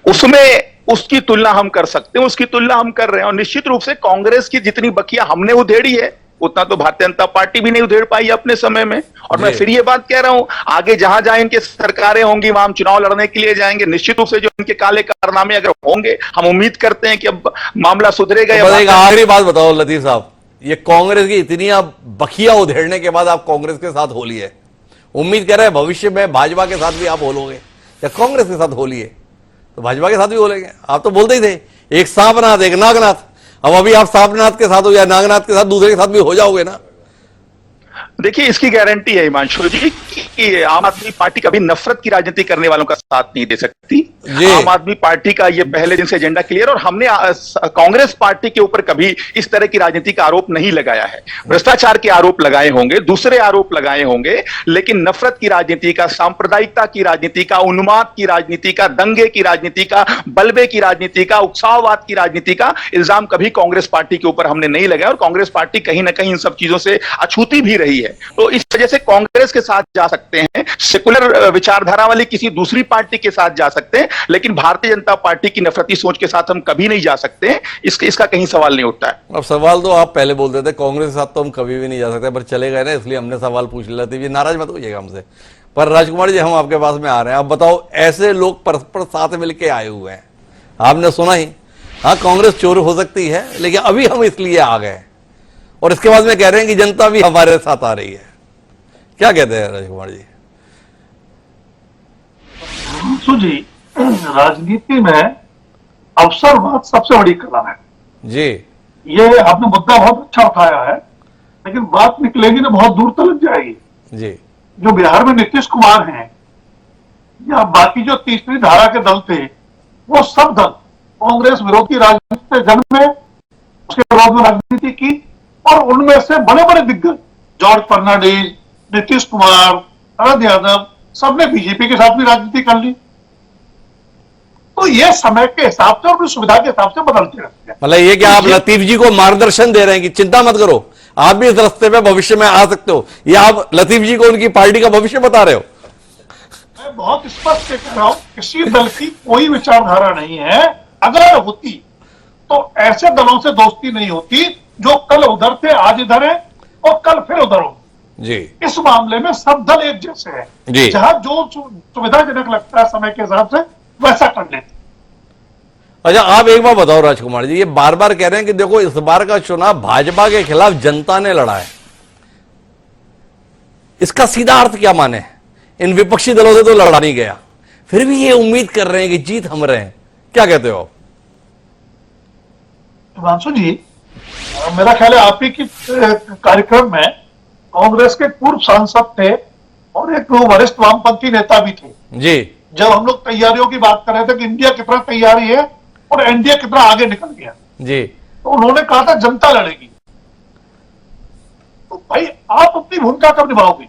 Speaker 8: उसमें उसकी तुलना हम कर सकते हैं, उसकी तुलना हम कर रहे हैं। और निश्चित रूप से कांग्रेस की जितनी बखिया हमने उधेड़ी है, उतना तो भारतीय जनता पार्टी भी नहीं उधेड़ पाई अपने समय में। और मैं फिर ये बात कह रहा हूं, आगे जहां जहां इनके सरकारें होंगी वहां हम चुनाव लड़ने के लिए जाएंगे। निश्चित रूप से जो इनके काले कारनामे अगर होंगे, हम उम्मीद करते हैं कि अब मामला सुधरेगा।
Speaker 1: एक आखिरी बात बताओ लतीफ साहब, ये कांग्रेस की इतनी आप बखिया उधेड़ने के बाद आप कांग्रेस के साथ हो लिए, उम्मीद कर रहे हैं भविष्य में भाजपा के साथ भी आप होलोगे या कांग्रेस के साथ होलिए तो भाजपा के साथ भी होलेंगे। आप तो बोलते ही थे एक सांपनाथ एक नागनाथ, अब अभी आप सांपनाथ के साथ हो या नागनाथ के साथ दूसरे के साथ भी हो जाओगे ना।
Speaker 8: देखिए, इसकी गारंटी है हिमांशु जी कि आम आदमी पार्टी कभी नफरत की राजनीति करने वालों का साथ नहीं दे सकती। आम आदमी पार्टी का ये पहले दिन से एजेंडा क्लियर, और हमने कांग्रेस पार्टी के ऊपर कभी इस तरह की राजनीति का आरोप नहीं लगाया है। भ्रष्टाचार के आरोप लगाए होंगे, दूसरे आरोप लगाए होंगे, लेकिन नफरत की राजनीति का, सांप्रदायिकता की राजनीति का, उन्माद की राजनीति का, दंगे की राजनीति का, बलबे की राजनीति का, उत्साहवाद की राजनीति का इल्जाम कभी कांग्रेस पार्टी के ऊपर हमने नहीं लगाया। और कांग्रेस पार्टी कहीं ना कहीं इन सब चीजों से अछूती भी रही है। तो इस वजह से कांग्रेस के साथ जा सकते हैं, सेकुलर विचारधारा वाली किसी दूसरी पार्टी के साथ जा सकते हैं, लेकिन भारतीय जनता पार्टी की नफरती सोच के साथ हम कभी नहीं जा सकते हैं। इसका कहीं सवाल नहीं उठता है।
Speaker 1: अब सवाल तो आप पहले बोलते थे कांग्रेस के साथ तो हम कभी भी नहीं जा सकते, पर चले गए ना, इसलिए हमने सवाल पूछ लिया। तो नाराज मत होइएगा हमसे। पर राजकुमार जी, हम आपके पास में आ रहे हैं, आप बताओ, ऐसे लोग परस्पर साथ मिलकर आए हुए हैं, आपने सुना ही, हाँ कांग्रेस चोर हो सकती है लेकिन अभी हम इसलिए आ गए, और इसके बाद में कह रहे हैं कि जनता भी हमारे साथ आ रही है। क्या कहते हैं राजकुमार जी?
Speaker 7: जी, राजनीति में अवसरवाद सबसे बड़ी कला है
Speaker 1: जी।
Speaker 7: ये आपने मुद्दा बहुत अच्छा उठाया है, लेकिन बात निकलेगी ना बहुत दूर तक जाएगी
Speaker 1: जी।
Speaker 7: जो बिहार में नीतीश कुमार हैं या बाकी जो तीसरी धारा के दल थे, वो सब दल कांग्रेस विरोधी राजनीति से जन्मे, उसके विरोध में राजनीति की, और उनमें से बड़े बड़े दिग्गज जॉर्ज फर्नांडिस, नीतीश कुमार, शरद यादव, सबने बीजेपी के साथ भी राजनीति कर ली। तो ये समय के हिसाब से और अपनी सुविधा के हिसाब से बदलते रहते हैं।
Speaker 1: मतलब ये कि आप लतीफ जी को मार्गदर्शन दे रहे हैं कि चिंता मत करो, आप भी इस रास्ते पे भविष्य में आ सकते हो, ये आप लतीफ जी को उनकी पार्टी का भविष्य बता रहे हो?
Speaker 7: मैं बहुत स्पष्ट कह रहा हूं, किसी दल की कोई विचारधारा नहीं है। अगर होती तो ऐसे दलों से दोस्ती नहीं होती जो कल उधर थे, आज इधर है और कल फिर उधर हो
Speaker 1: जी।
Speaker 7: इस मामले में सब दल एक जैसे हैं, जहां जो सुविधाजनक लगता है समय के हिसाब से वैसा कर लेते।
Speaker 1: अच्छा, आप एक बार बताओ राजकुमार जी, ये बार बार कह रहे हैं कि देखो इस बार का चुनाव भाजपा के खिलाफ जनता ने लड़ा है, इसका सीधा अर्थ क्या माने? इन विपक्षी दलों से तो लड़ा नहीं गया, फिर भी ये उम्मीद कर रहे हैं कि जीत हम रहे हैं। क्या कहते हो?
Speaker 7: हिमांशु जी, मेरा ख्याल है आप ही की कार्यक्रम में कांग्रेस के पूर्व सांसद थे और एक वरिष्ठ वामपंथी नेता भी थे
Speaker 1: जी।
Speaker 7: जब हम लोग तैयारियों की बात कर रहे थे कि इंडिया कितना तैयारी है और एनडीए कितना आगे निकल गया
Speaker 1: जी,
Speaker 7: तो उन्होंने कहा था जनता लड़ेगी। तो भाई आप अपनी भूमिका कब निभाओगे?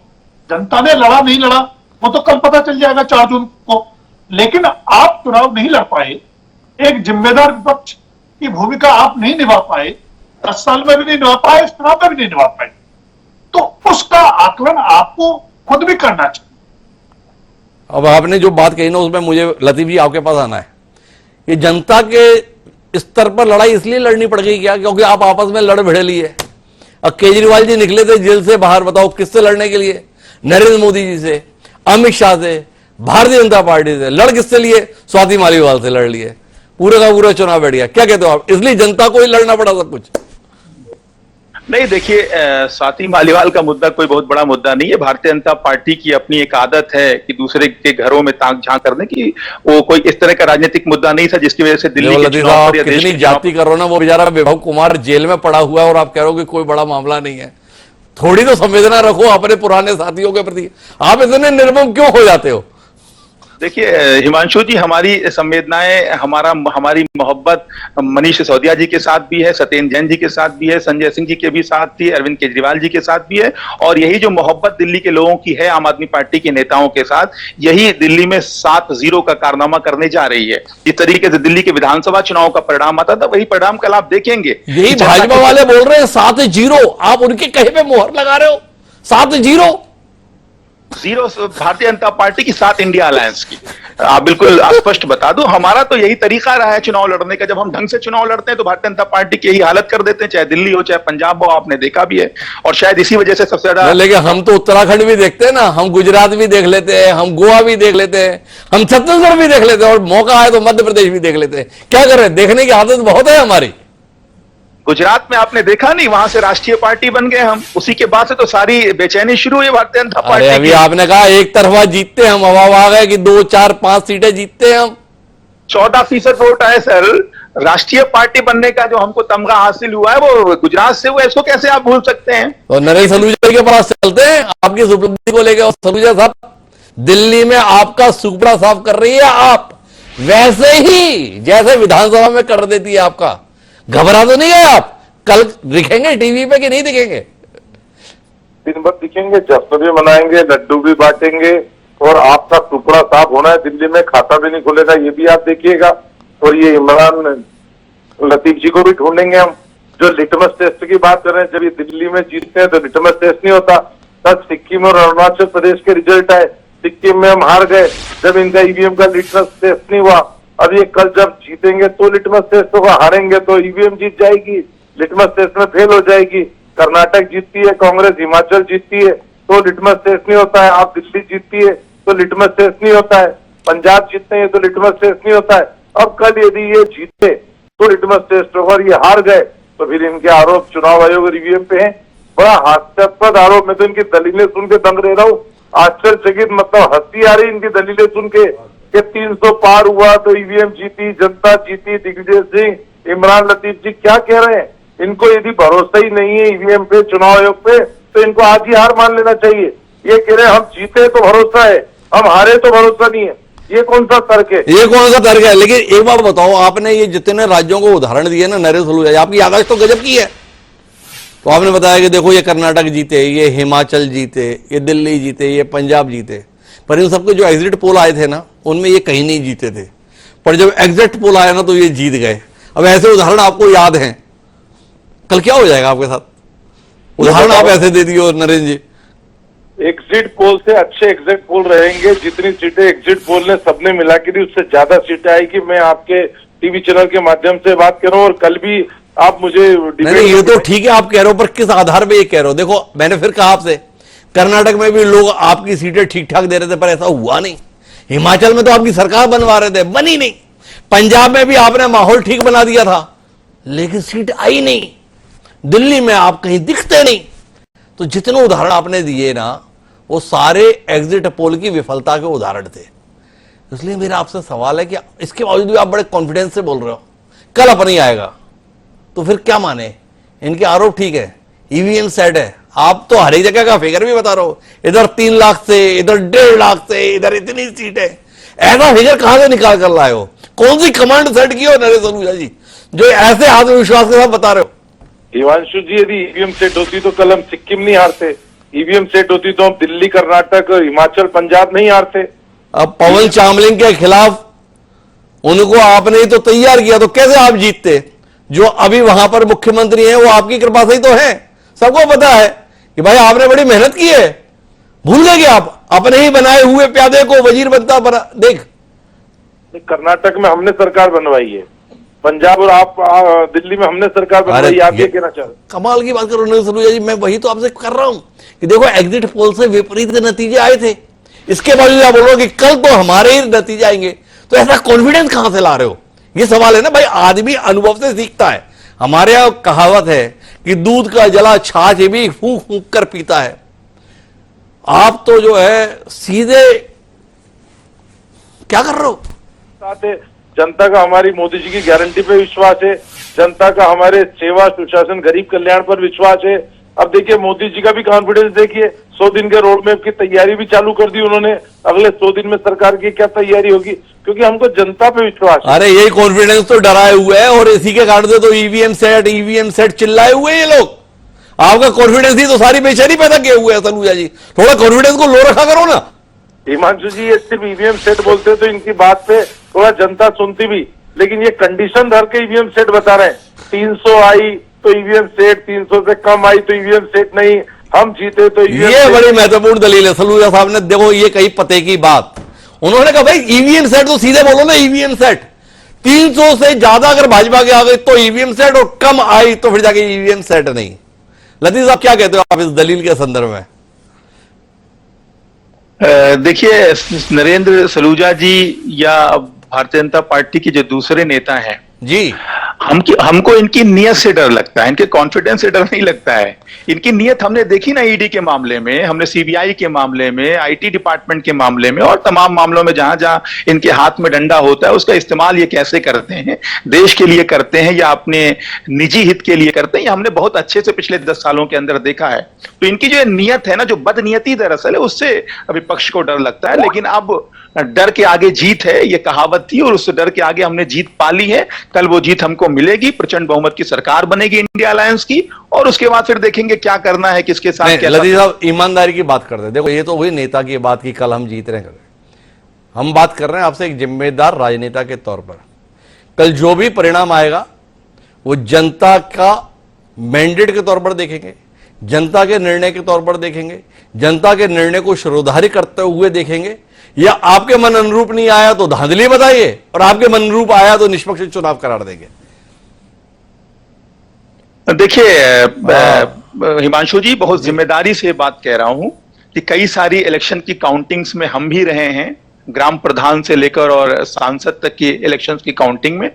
Speaker 7: जनता ने लड़ा नहीं लड़ा वो तो कल पता चल जाएगा 4 जून को, लेकिन आप चुनाव नहीं लड़ पाए, एक जिम्मेदार विपक्ष की भूमिका आप नहीं निभा पाए, 10 साल में भी नहीं निभा पाए, इस चुनाव में भी नहीं निभा पाए, तो उसका आकलन आपको खुद भी करना चाहिए।
Speaker 1: अब आपने जो बात कही ना उसमें मुझे लतीफ जी आपके पास आना है। ये जनता के स्तर पर लड़ाई इसलिए लड़नी पड़ गई क्या? क्योंकि आप आपस में लड़ भिड़े लिए। अब केजरीवाल जी निकले थे जेल से बाहर, बताओ किससे लड़ने के लिए? नरेंद्र मोदी जी से, अमित शाह से, भारतीय जनता पार्टी से। लड़ किससे लिए? स्वाति मालीवाल से लड़ लिए, पूरे का पूरा चुनाव बैठ गया। क्या कहते हो आप? इसलिए जनता को ही लड़ना पड़ा सब कुछ?
Speaker 8: नहीं, देखिए, स्वाति मालीवाल का मुद्दा कोई बहुत बड़ा मुद्दा नहीं है। भारतीय जनता पार्टी की अपनी एक आदत है कि दूसरे के घरों में ताक झांक करने की, वो कोई इस तरह का राजनीतिक मुद्दा नहीं था जिसकी वजह से दिल्ली के चुनाव पर या देश
Speaker 1: कितनी जाति करो ना, वो बेचारा विभव कुमार जेल में पड़ा हुआ है और आप कह रहे हो कि कोई बड़ा मामला नहीं है। थोड़ी तो संवेदना रखो अपने पुराने साथियों के प्रति। आप इतने निर्मम क्यों हो जाते हो?
Speaker 8: देखिए हिमांशु जी, हमारी संवेदनाएं, हमारी मोहब्बत मनीष सिसोदिया जी के साथ भी है, सत्येंद्र जैन जी के साथ भी है, संजय सिंह जी के भी साथ थी, अरविंद केजरीवाल जी के साथ भी है, और यही जो मोहब्बत दिल्ली के लोगों की है आम आदमी पार्टी के नेताओं के साथ, यही दिल्ली में 7-0 का कारनामा करने जा रही है। इस तरीके से दिल्ली के विधानसभा चुनाव का परिणाम आता था, वही परिणाम कल आप देखेंगे।
Speaker 1: यही भाजपा वाले बोल रहे हैं 7-0, आप उनके कहीं पे मोहर लगा रहे हो। 7-0
Speaker 8: भारतीय जनता पार्टी की 7 इंडिया अलायंस की। आप बिल्कुल स्पष्ट बता दो, हमारा तो यही तरीका रहा है चुनाव लड़ने का। जब हम ढंग से चुनाव लड़ते हैं तो भारतीय जनता पार्टी की यही हालत कर देते हैं, चाहे दिल्ली हो चाहे पंजाब हो, आपने देखा भी है। और शायद इसी वजह से सबसे ज्यादा,
Speaker 1: लेकिन हम तो उत्तराखंड भी देखते हैं ना, हम गुजरात भी देख लेते हैं, हम गोवा भी देख लेते हैं, हम छत्तीसगढ़ भी देख लेते हैं, और मौका आए तो मध्य प्रदेश भी देख लेते हैं। क्या कर रहे हैं? देखने की आदत बहुत है हमारी।
Speaker 8: गुजरात में आपने देखा नहीं, वहां से राष्ट्रीय पार्टी बन गए हम, उसी के बाद से तो सारी बेचैनी शुरू हुई भारतीय जनता पार्टी
Speaker 1: अरे अभी
Speaker 8: की।
Speaker 1: आपने कहा एक तरफा जीतते हम, अब आ गए कि 2, 4, 5 सीटें जीतते हम।
Speaker 8: 14% वोट आए सर। राष्ट्रीय पार्टी बनने का जो हमको तमगा हासिल हुआ है वो गुजरात से हुआ, इसको कैसे आप भूल सकते हैं?
Speaker 1: तो नरेंद्र सलूजा के पास चलते हैं आपकी इस उपलब्धि को लेकर। सलूजा साहब, दिल्ली में आपका सुपड़ा साफ कर रही है आप, वैसे ही जैसे विधानसभा में कर देती है आपका। घबरा तो नहीं है आप? कल दिखेंगे टीवी पे कि नहीं दिखेंगे?
Speaker 5: दिन भर दिखेंगे, जश्न भी मनाएंगे, लड्डू भी बांटेंगे, और आपका टुकड़ा साफ होना है। दिल्ली में खाता भी नहीं खुलेगा, ये भी आप देखिएगा। और ये इमरान लतीफ जी को भी ढूंढेंगे हम, जो लिटमस टेस्ट की बात कर रहे हैं। जब ये दिल्ली में जीतते हैं तो लिटमस टेस्ट नहीं होता। तब सिक्किम और अरुणाचल प्रदेश के रिजल्ट आए, सिक्किम में हम हार गए जब इनका ईवीएम का लिटमस टेस्ट नहीं हुआ। अब ये कल जब जीतेंगे तो लिटमस टेस्ट होगा, हारेंगे तो ईवीएम जीत जाएगी, लिटमस टेस्ट में फेल हो जाएगी। कर्नाटक जीतती है कांग्रेस, हिमाचल जीतती है तो लिटमस टेस्ट नहीं होता है। आप दिल्ली जीतती है तो लिटमस टेस्ट नहीं होता है। पंजाब जीतते हैं तो लिटमस टेस्ट नहीं होता है। अब कल यदि ये जीते तो लिटमस टेस्ट होगा, और ये हार गए तो फिर इनके आरोप चुनाव आयोग और ईवीएम पे हैं। बड़ा हास्यास्पद आरोप। मैं तो इनकी दलीलें सुन के दंग रह रहा हूँ, आश्चर्यचकित, मतलब हंसी आ रही इनकी दलीलें सुन के कि 300 पार हुआ तो ईवीएम जीती, जनता जीती, दिग्विजय सिंह, इमरान लतीफ जी क्या कह रहे हैं? इनको यदि भरोसा ही नहीं है ईवीएम पे, चुनाव आयोग पे, तो इनको आज ही हार मान लेना चाहिए। ये कह रहे हैं हम जीते तो भरोसा है, हम हारे तो भरोसा नहीं है। ये कौन सा तर्क है?
Speaker 1: ये कौन सा तर्क है? लेकिन एक बात बताओ, आपने ये जितने राज्यों को उदाहरण दिए ना नरेंद्र सलूजा, आपकी यादाश्त तो गजब की है। तो आपने बताया कि देखो ये कर्नाटक जीते, ये हिमाचल जीते, ये दिल्ली जीते, ये पंजाब जीते, पर इन सबके जो एग्जिट पोल आए थे ना उनमें ये कहीं नहीं जीते थे, पर जब एग्जिट पोल आया ना तो ये जीत गए। अब ऐसे उदाहरण आपको याद हैं, कल क्या हो जाएगा आपके साथ? उदाहरण आप ऐसे दे दिए नरेंद्र जी।
Speaker 5: एग्जिट पोल से अच्छे एग्जिट पोल रहेंगे। जितनी सीटें एग्जिट पोल ने सबने मिला के दी उससे ज्यादा सीटें आएगी। मैं आपके टीवी चैनल के माध्यम से बात कर रहा हूँ, और कल भी आप मुझे
Speaker 1: नहीं, ये तो ठीक है आप कह रहे हो, पर किस आधार पे ये कह रहे हो? देखो मैंने फिर कहा आपसे, कर्नाटक में भी लोग आपकी सीटें ठीक ठाक दे रहे थे पर ऐसा हुआ नहीं। हिमाचल में तो आपकी सरकार बनवा रहे थे, बनी नहीं। पंजाब में भी आपने माहौल ठीक बना दिया था लेकिन सीट आई नहीं। दिल्ली में आप कहीं दिखते नहीं। तो जितने उदाहरण आपने दिए ना वो सारे एग्जिट पोल की विफलता के उदाहरण थे। इसलिए मेरा आपसे सवाल है कि इसके बावजूद भी आप बड़े कॉन्फिडेंस से बोल रहे हो कल अपनी आएगा, तो फिर क्या माने? इनके आरोप ठीक है, ईवीएम सेट है, आप तो हर एक जगह का फिगर भी बता रहे हो, इधर 3 लाख से, इधर 1.5 लाख से, इधर इतनी सीट है। ऐसा फिगर कहां से निकाल कर लाए हो? कौन सी कमांड सेट की हो नरेंद्र सलूजा जी जो ऐसे आत्मविश्वास के साथ बता रहे हो?
Speaker 5: हिमांशु जी, यदि ईवीएम सेट होती तो कल हम सिक्किम नहीं हारते। ईवीएम सेट होती तो हम दिल्ली, कर्नाटक, हिमाचल, पंजाब नहीं हारते।
Speaker 1: अब पवन चामलिंग के खिलाफ उनको आपने ही तो तैयार किया, तो कैसे आप जीतते? जो अभी वहां पर मुख्यमंत्री हैं वो आपकी कृपा से ही तो हैं। सबको पता है कि भाई आपने बड़ी मेहनत की है। भूल गए कि आप अपने ही बनाए हुए प्यादे को वजीर बनता बना। देख,
Speaker 5: कर्नाटक में हमने सरकार बनवाई है, पंजाब और आप दिल्ली में हमने सरकार बनवाई है। आप ये कहना चाह रहे?
Speaker 1: कमाल की बात करो नरेंद्र सलूजा जी, मैं वही तो आपसे कर रहा हूं कि देखो एग्जिट पोल से विपरीत नतीजे आए थे, इसके बावजूद आप बोल रहे हो कि कल तो हमारे ही नतीजे आएंगे। तो ऐसा कॉन्फिडेंस कहां से ला रहे हो? ये सवाल है ना भाई। आदमी अनुभव से सीखता है। हमारे यहां कहावत है कि दूध का जला छाछ भी फूंक फूंक कर पीता है। आप तो जो है सीधे क्या कर रहे हो?
Speaker 5: जनता का हमारी मोदी जी की गारंटी पे विश्वास है, जनता का हमारे सेवा, सुशासन, गरीब कल्याण पर विश्वास है। अब देखिए मोदी जी का भी कॉन्फिडेंस देखिए, 100 दिन के रोड मैप की तैयारी भी चालू कर दी उन्होंने। अगले 100 दिन में सरकार की क्या तैयारी होगी, क्योंकि हमको जनता पे विश्वास है।
Speaker 1: अरे यही कॉन्फिडेंस तो डराए हुए है, और इसी के कारण से तो ईवीएम सेट चिल्लाए हुए ये लोग। आपका कॉन्फिडेंस ही तो सारी बेचैनी पैदा किए हुए है सलूजा जी। थोड़ा कॉन्फिडेंस को लो रखा करो ना।
Speaker 5: हिमांशु जी, ये सिर्फ ईवीएम सेट बोलते तो इनकी बात पे थोड़ा जनता सुनती भी, लेकिन ये कंडीशन धर के ईवीएम सेट बता रहे हैं। 300 आई तो ईवीएम सेट, 300 से कम आई तो ईवीएम सेट नहीं, हम जीते तो ईवीएम।
Speaker 1: ये बड़ी महत्वपूर्ण दलील है सलूजा साहब ने। देखो ये कही पते की बात, उन्होंने कहा भाई ईवीएम सेट तो सीधे बोलो ना, ईवीएम सेट 300 से ज्यादा अगर भाजपा के आ गई तो ईवीएम सेट, और कम आई तो फिर जाके ईवीएम सेट नहीं। लतीफ साहब क्या कहते हो आप इस दलील के संदर्भ में?
Speaker 8: देखिए, नरेंद्र सलूजा जी या भारतीय जनता पार्टी के जो दूसरे नेता हैं
Speaker 1: जी,
Speaker 8: हमको इनकी नीयत से डर लगता है, इनके कॉन्फिडेंस से डर नहीं लगता है। इनकी नीयत हमने देखी ना, ईडी के मामले में, हमने सीबीआई के मामले में, आईटी डिपार्टमेंट के मामले में और तमाम मामलों में जहां जहां इनके हाथ में डंडा होता है उसका इस्तेमाल ये कैसे करते हैं, देश के लिए करते हैं या अपने निजी हित के लिए करते हैं, ये हमने बहुत अच्छे से पिछले 10 सालों के अंदर देखा है। तो इनकी जो नीयत है ना, जो बदनीयती दरअसल है, उससे विपक्ष को डर लगता है। लेकिन अब डर के आगे जीत है, ये कहावत थी और उस डर के आगे हमने जीत पा ली है। कल वो जीत हमको मिलेगी, प्रचंड बहुमत की सरकार बनेगी इंडिया अलायंस की, और उसके बाद फिर देखेंगे क्या करना है, किसके साथ क्या।
Speaker 1: लतीफ साहब, ईमानदारी की बात करते हैं। देखो, ये तो वही नेता की बात की कल हम जीत रहे हैं, हम बात कर रहे हैं आपसे एक जिम्मेदार राजनेता के तौर पर। कल जो भी परिणाम आएगा वो जनता का मैंडेट के तौर पर देखेंगे, जनता के निर्णय के तौर पर देखेंगे, जनता के निर्णय को शिरोधारी करते हुए देखेंगे, या आपके मन अनुरूप नहीं आया तो धांधली बताइए और आपके मन अनुरूप आया तो निष्पक्ष चुनाव करार देंगे।
Speaker 8: देखिए हिमांशु जी, बहुत जिम्मेदारी से बात कह रहा हूं कि कई सारी इलेक्शन की काउंटिंग्स में हम भी रहे हैं, ग्राम प्रधान से लेकर और सांसद तक की इलेक्शंस की काउंटिंग में।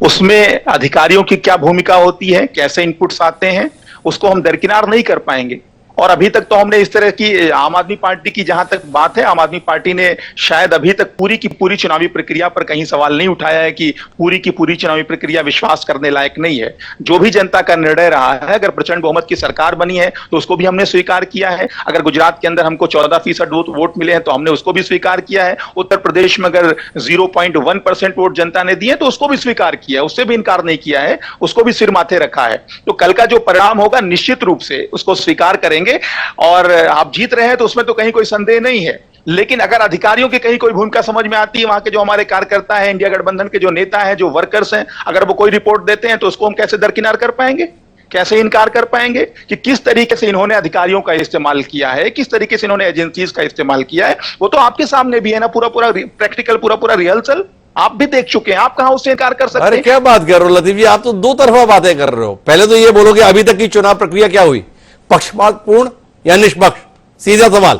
Speaker 8: उसमें अधिकारियों की क्या भूमिका होती है, कैसे इनपुट्स आते हैं, उसको हम दरकिनार नहीं कर पाएंगे। और अभी तक तो हमने इस तरह की, आम आदमी पार्टी की जहां तक बात है, आम आदमी पार्टी ने शायद अभी तक पूरी की पूरी चुनावी प्रक्रिया पर कहीं सवाल नहीं उठाया है कि पूरी की पूरी चुनावी प्रक्रिया विश्वास करने लायक नहीं है। जो भी जनता का निर्णय रहा है, अगर प्रचंड बहुमत की सरकार बनी है तो उसको भी हमने स्वीकार किया है। अगर गुजरात के अंदर हमको 14% वोट मिले हैं तो हमने उसको भी स्वीकार किया है। उत्तर प्रदेश में अगर 0.1% वोट जनता ने दिए तो उसको भी स्वीकार किया है, उससे भी इनकार नहीं किया है, उसको भी सिर माथे रखा है। तो कल का जो परिणाम होगा निश्चित रूप से उसको स्वीकार करेंगे। और आप जीत रहे हैं तो उसमें तो कहीं कोई संदेह नहीं है। लेकिन अगर अधिकारियों की कहीं कोई भूमिका समझ में आती है, वहां के जो हमारे कार्यकर्ता हैं, इंडिया गठबंधन के जो नेता हैं, जो वर्कर्स हैं, अगर वो कोई रिपोर्ट देते हैं तो उसको हम कैसे दरकिनार कर पाएंगे, कैसे इनकार कर पाएंगे कि किस तरीके से इन्होंने अधिकारियों का इस्तेमाल किया है, किस तरीके से इन्होंने एजेंसीज का इस्तेमाल किया है। वो तो आपके सामने भी है ना, पूरा प्रैक्टिकल, पूरा रिहर्सल आप भी देख चुके हैं। आप कहां उससे इनकार कर सकते हैं?
Speaker 1: अरे क्या बात कर रहे हो लतीफ जी, आप तो दो तरफा बातें कर रहे हो। पहले तो ये बोलो कि अभी तक की चुनाव प्रक्रिया क्या हुई, पक्षपातपूर्ण या निष्पक्ष, सीधा सवाल।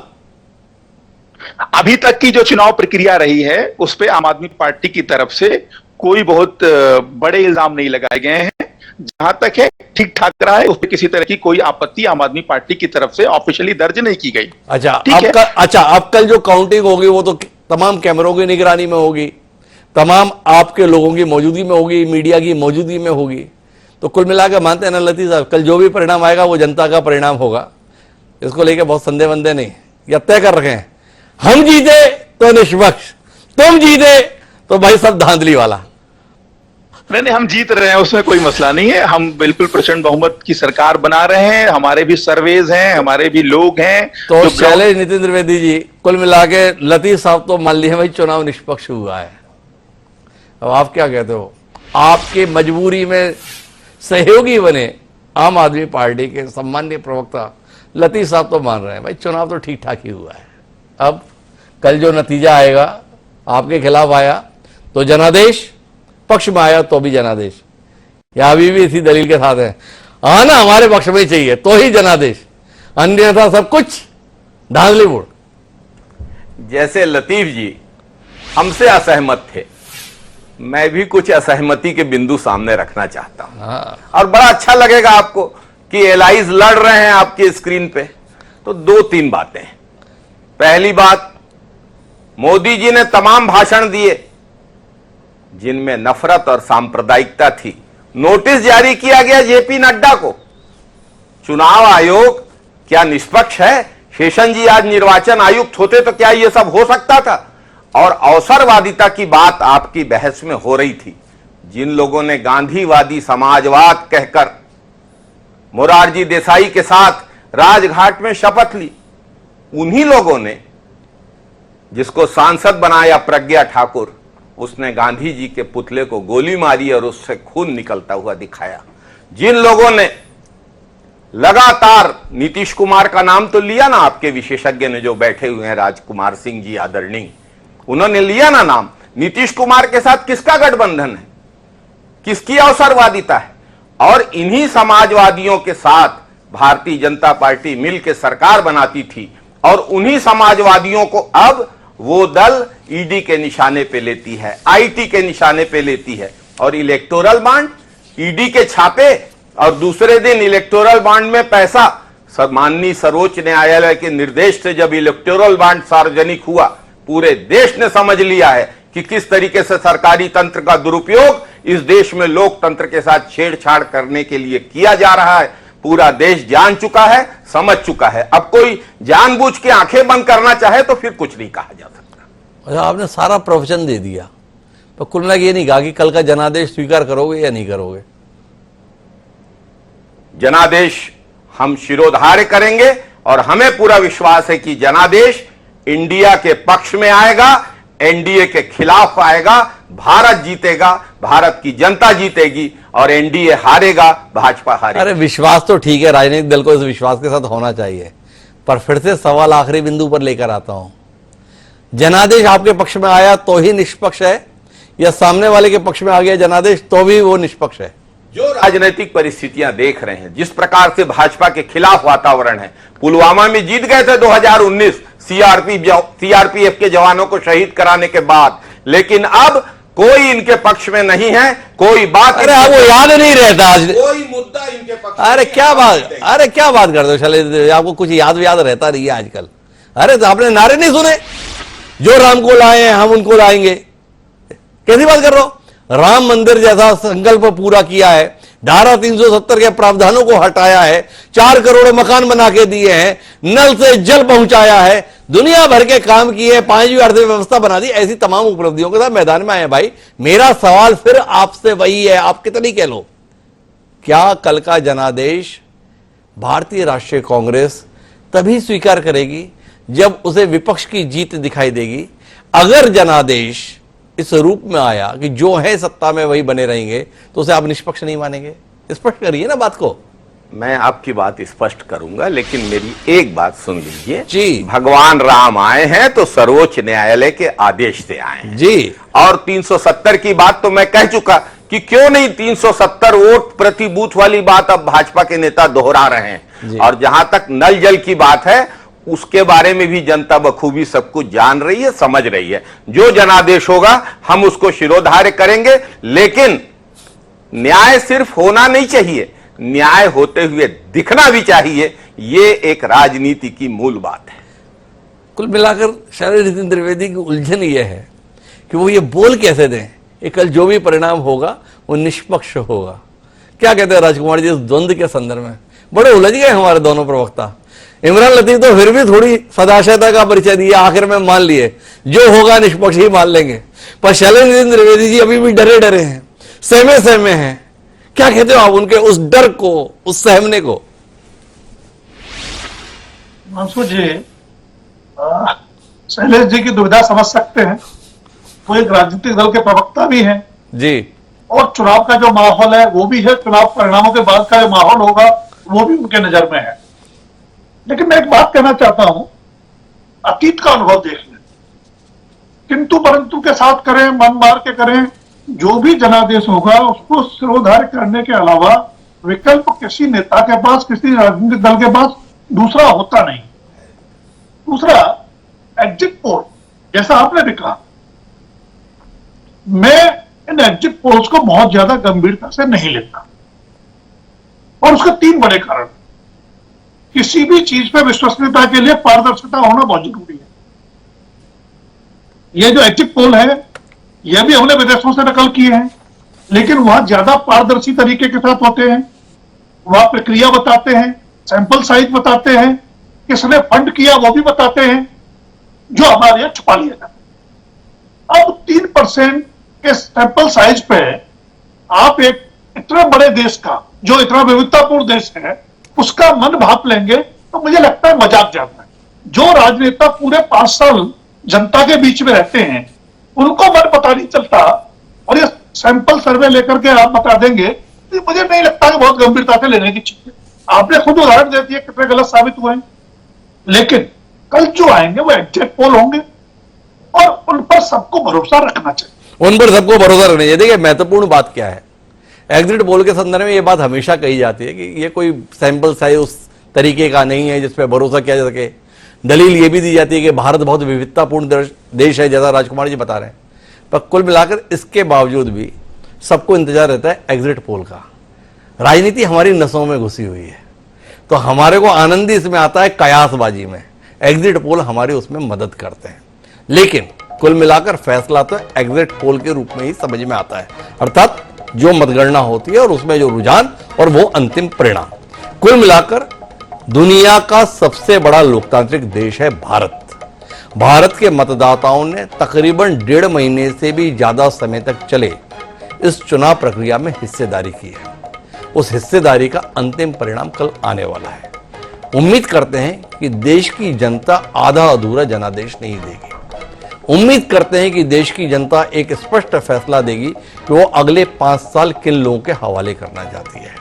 Speaker 8: अभी तक की जो चुनाव प्रक्रिया रही है उस पे आम आदमी पार्टी की तरफ से कोई बहुत बड़े इल्जाम नहीं लगाए गए हैं। जहां तक है ठीक ठाक रहा है, उस पर किसी तरह की कोई आपत्ति आम आदमी पार्टी की तरफ से ऑफिशियली दर्ज नहीं की गई।
Speaker 1: अच्छा, अब कल जो काउंटिंग होगी वो तो तमाम कैमरों की निगरानी में होगी, तमाम आपके लोगों की मौजूदगी में होगी, मीडिया की मौजूदगी में होगी। तो कुल मिलाकर मानते हैं ना लतीफ साहब, कल जो भी परिणाम आएगा वो जनता का परिणाम होगा, इसको लेके बहुत संदेह वंदे नहीं, या तय कर रखे हैं। हम जीते तो निष्पक्ष, तुम जीते तो भाई सब धांधली वाला।
Speaker 8: नहीं, हम जीत रहे हैं, उसमें कोई मसला नहीं है। हम बिल्कुल प्रचंड बहुमत की सरकार बना रहे हैं, हमारे भी सर्वेज हैं, हमारे भी लोग हैं।
Speaker 1: तो शैलेश नितिन द्विवेदी जी, कुल मिला के लतीफ साहब तो मान लिया भाई चुनाव निष्पक्ष हुआ है। अब आप क्या कहते हो? आपकी मजबूरी में सहयोगी बने आम आदमी पार्टी के सम्मानीय प्रवक्ता लतीफ साहब तो मान रहे हैं भाई चुनाव तो ठीक ठाक ही हुआ है। अब कल जो नतीजा आएगा, आपके खिलाफ आया तो जनादेश, पक्ष में आया तो भी जनादेश, या अभी भी इसी दलील के साथ है, आना हमारे पक्ष में चाहिए तो ही जनादेश, अन्यथा सब कुछ धांधली वोट।
Speaker 6: जैसे लतीफ जी हमसे असहमत थे, मैं भी कुछ असहमति के बिंदु सामने रखना चाहता हूं। और बड़ा अच्छा लगेगा आपको कि एलाइज लड़ रहे हैं आपकी स्क्रीन पे। तो 2-3 बातें। पहली बात, मोदी जी ने तमाम भाषण दिए जिनमें नफरत और सांप्रदायिकता थी। नोटिस जारी किया गया जेपी नड्डा को। चुनाव आयोग क्या निष्पक्ष है? शेषन जी आज निर्वाचन आयुक्त होते तो क्या यह सब हो सकता था? और अवसरवादिता की बात आपकी बहस में हो रही थी। जिन लोगों ने गांधीवादी समाजवाद कहकर मोरारजी देसाई के साथ राजघाट में शपथ ली, उन्हीं लोगों ने जिसको सांसद बनाया प्रज्ञा ठाकुर, उसने गांधी जी के पुतले को गोली मारी और उससे खून निकलता हुआ दिखाया। जिन लोगों ने लगातार नीतीश कुमार का नाम तो लिया ना, आपके विशेषज्ञ ने जो बैठे हुए हैं, राजकुमार सिंह जी आदरणीय, उन्होंने लिया ना नाम। नीतीश कुमार के साथ किसका गठबंधन है, किसकी अवसरवादिता है? और इन्हीं समाजवादियों के साथ भारतीय जनता पार्टी मिलकर सरकार बनाती थी, और उन्हीं समाजवादियों को अब वो दल ईडी के निशाने पे लेती है, आईटी के निशाने पे लेती है। और इलेक्टोरल बांड ईडी के छापे और दूसरे दिन इलेक्टोरल बॉन्ड में पैसा। माननीय सर्वोच्च न्यायालय के निर्देश से जब इलेक्टोरल बॉन्ड सार्वजनिक हुआ, पूरे देश ने समझ लिया है कि किस तरीके से सरकारी तंत्र का दुरुपयोग इस देश में लोकतंत्र के साथ छेड़छाड़ करने के लिए किया जा रहा है। पूरा देश जान चुका है, समझ चुका है। अब कोई जानबूझ के आंखें बंद करना चाहे तो फिर कुछ नहीं कहा जा सकता।
Speaker 1: अच्छा, आपने सारा प्रोफेशन दे दिया, पर कुल मिला के ये नहीं कहा कि कल का जनादेश स्वीकार करोगे या नहीं करोगे।
Speaker 6: जनादेश हम शिरोधार्य करेंगे और हमें पूरा विश्वास है कि जनादेश इंडिया के पक्ष में आएगा, एनडीए के खिलाफ आएगा। भारत जीतेगा, भारत की जनता जीतेगी और एनडीए हारेगा, भाजपा हारेगा।
Speaker 1: अरे विश्वास तो ठीक है, राजनीतिक दल को इस विश्वास के साथ होना चाहिए, पर फिर से सवाल आखिरी बिंदु पर लेकर आता हूं। जनादेश आपके पक्ष में आया तो ही निष्पक्ष है, या सामने वाले के पक्ष में आ गया जनादेश तो भी वो निष्पक्ष है?
Speaker 6: जो राजनीतिक परिस्थितियां देख रहे हैं, जिस प्रकार से भाजपा के खिलाफ वातावरण है, पुलवामा में जीत गए थे 2019 सीआरपीएफ के जवानों को शहीद कराने के बाद, लेकिन अब कोई इनके पक्ष में नहीं है, कोई बात।
Speaker 1: अरे आपको याद नहीं रहता आज,
Speaker 6: कोई मुद्दा इनके पक्ष।
Speaker 1: अरे क्या बात करते हो, चले आपको कुछ याद रहता नहीं है आजकल। अरे तो आपने नारे नहीं सुने, जो राम को लाए हैं हम उनको लाएंगे, कैसी बात कर रहे हो? राम मंदिर जैसा संकल्प पूरा किया है, धारा 370 के प्रावधानों को हटाया है, 4 करोड़ मकान बना के दिए हैं, नल से जल पहुंचाया है, दुनिया भर के काम किए, 5वीं अर्थव्यवस्था बना दी, ऐसी तमाम उपलब्धियों के साथ मैदान में आए। भाई मेरा सवाल फिर आपसे वही है, आप कितनी कह लो, क्या कल का जनादेश भारतीय राष्ट्रीय कांग्रेस तभी स्वीकार करेगी जब उसे विपक्ष की जीत दिखाई देगी? अगर जनादेश इस रूप में आया कि जो है सत्ता में वही बने रहेंगे, तो उसे आप निष्पक्ष नहीं मानेंगे? स्पष्ट करिए ना बात को।
Speaker 6: मैं आपकी बात स्पष्ट करूंगा, लेकिन मेरी एक बात सुन लीजिए
Speaker 1: जी।
Speaker 6: भगवान राम आए हैं तो सर्वोच्च न्यायालय के आदेश से आए हैं
Speaker 1: जी,
Speaker 6: और 370 की बात तो मैं कह चुका कि क्यों नहीं 370 वोट प्रति बूथ वाली बात अब भाजपा के नेता दोहरा रहे हैं। और जहां तक नल जल की बात है, उसके बारे में भी जनता बखूबी सब कुछ जान रही है, समझ रही है। जो जनादेश होगा हम उसको शिरोधार्य करेंगे, लेकिन न्याय सिर्फ होना नहीं चाहिए, न्याय होते हुए दिखना भी चाहिए। ये एक राजनीति की मूल बात है।
Speaker 1: कुल मिलाकर शरद नितिन त्रिवेदी की उलझन यह है कि वो ये बोल कैसे दें कि कल जो भी परिणाम होगा वो निष्पक्ष होगा। क्या कहते हैं राजकुमार जी इस द्वंद्व के संदर्भ में? बड़े उलझ गए हमारे दोनों प्रवक्ता। इमरान लतीफ तो फिर भी थोड़ी सदाशयता का परिचय दिया, आखिर में मान लिए जो होगा निष्पक्ष ही मान लेंगे, पर शैलेंद्र नितिन त्रिवेदी जी अभी भी डरे हैं, सहमे हैं। क्या कहते हो आप उनके उस डर को, उस सहमने को?
Speaker 7: मानसू जी, शैलेश जी की दुविधा समझ सकते हैं। वो एक राजनीतिक दल के प्रवक्ता भी हैं
Speaker 1: जी,
Speaker 7: और चुनाव का जो माहौल है वो भी है, चुनाव परिणामों के बाद का जो माहौल होगा वो भी उनके नजर में है। लेकिन मैं एक बात कहना चाहता हूं, अतीत का अनुभव देख लें, किंतु परंतु के साथ करें, मन मार के करें, जो भी जनादेश होगा उसको सिरोधार्य करने के अलावा विकल्प किसी नेता के पास, किसी राजनीतिक दल के पास दूसरा होता नहीं। दूसरा, एग्जिट पोल, जैसा आपने भी कहा, मैं इन एग्जिट पोल्स को बहुत ज्यादा गंभीरता से नहीं लेता, और उसके 3 बड़े कारण। किसी भी चीज पे विश्वसनीयता के लिए पारदर्शिता होना बहुत जरूरी है। ये जो एग्जिट पोल है, यह भी हमने विदेशों से नकल किए हैं, लेकिन वहां ज्यादा पारदर्शी तरीके के साथ होते हैं। वहां प्रक्रिया बताते हैं, सैंपल साइज बताते हैं, किसने फंड किया वो भी बताते हैं, जो हमारे यहां छुपा लिया जाता है। अब 3% के सैंपल साइज पे आप एक इतने बड़े देश का, जो इतना विविधतापूर्ण देश है, उसका मन भाप लेंगे तो मुझे लगता है मजाक जाता है। जो राजनेता पूरे 5 साल जनता के बीच में रहते हैं, उनको मन पता नहीं चलता, और ये सैंपल सर्वे लेकर के आप बता देंगे, तो मुझे नहीं लगता कि बहुत गंभीरता से लेने की चीज है। आपने खुद उदाहरण दे दिए कितने गलत साबित हुए हैं। लेकिन कल जो आएंगे वो एग्जिट पोल होंगे, और उन पर सबको भरोसा रखना चाहिए।
Speaker 1: उन पर सबको भरोसा रखना चाहिए। देखिए महत्वपूर्ण बात क्या है, एग्जिट पोल के संदर्भ में ये बात हमेशा कही जाती है कि ये कोई सैंपल साइज उस तरीके का नहीं है जिस पर भरोसा किया जा सके। दलील ये भी दी जाती है कि भारत बहुत विविधतापूर्ण देश है, जैसा राजकुमार जी बता रहे हैं, पर कुल मिलाकर इसके बावजूद भी सबको इंतजार रहता है एग्जिट पोल का। राजनीति हमारी नसों में घुसी हुई है, तो हमारे को आनंद इसमें आता है कयासबाजी में। एग्जिट पोल हमारी उसमें मदद करते हैं, लेकिन कुल मिलाकर फैसला तो एग्जिट पोल के रूप में ही समझ में आता है, अर्थात जो मतगणना होती है और उसमें जो रुझान और वो अंतिम परिणाम। कुल मिलाकर दुनिया का सबसे बड़ा लोकतांत्रिक देश है भारत। भारत के मतदाताओं ने तकरीबन 1.5 महीने से भी ज्यादा समय तक चले इस चुनाव प्रक्रिया में हिस्सेदारी की है। उस हिस्सेदारी का अंतिम परिणाम कल आने वाला है। उम्मीद करते हैं कि देश की जनता आधा अधूरा जनादेश नहीं देगी। उम्मीद करते हैं कि देश की जनता एक स्पष्ट फैसला देगी कि वो अगले 5 साल किन लोगों के हवाले करना चाहती है।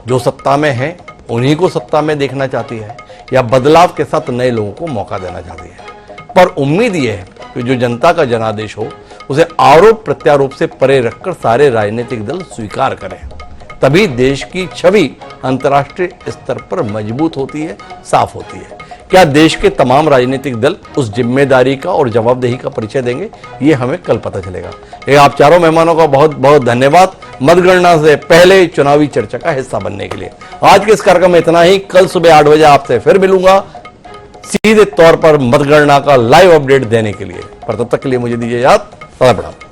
Speaker 1: जो सत्ता में है उन्हीं को सत्ता में देखना चाहती है या बदलाव के साथ नए लोगों को मौका देना चाहती है। पर उम्मीद यह है कि जो जनता का जनादेश हो उसे आरोप प्रत्यारोप से परे रखकर सारे राजनीतिक दल स्वीकार करें, तभी देश की छवि अंतर्राष्ट्रीय स्तर पर मजबूत होती है, साफ होती है। क्या देश के तमाम राजनीतिक दल उस जिम्मेदारी का और जवाबदेही का परिचय देंगे, ये हमें कल पता चलेगा। ये आप चारों मेहमानों का बहुत बहुत धन्यवाद मतगणना से पहले चुनावी चर्चा का हिस्सा बनने के लिए। आज के इस कार्यक्रम में इतना ही। कल सुबह 8 बजे आपसे फिर मिलूंगा सीधे तौर पर मतगणना का लाइव अपडेट देने के लिए। पर तब तक के लिए मुझे दीजिए याद। सदा प्रणाम।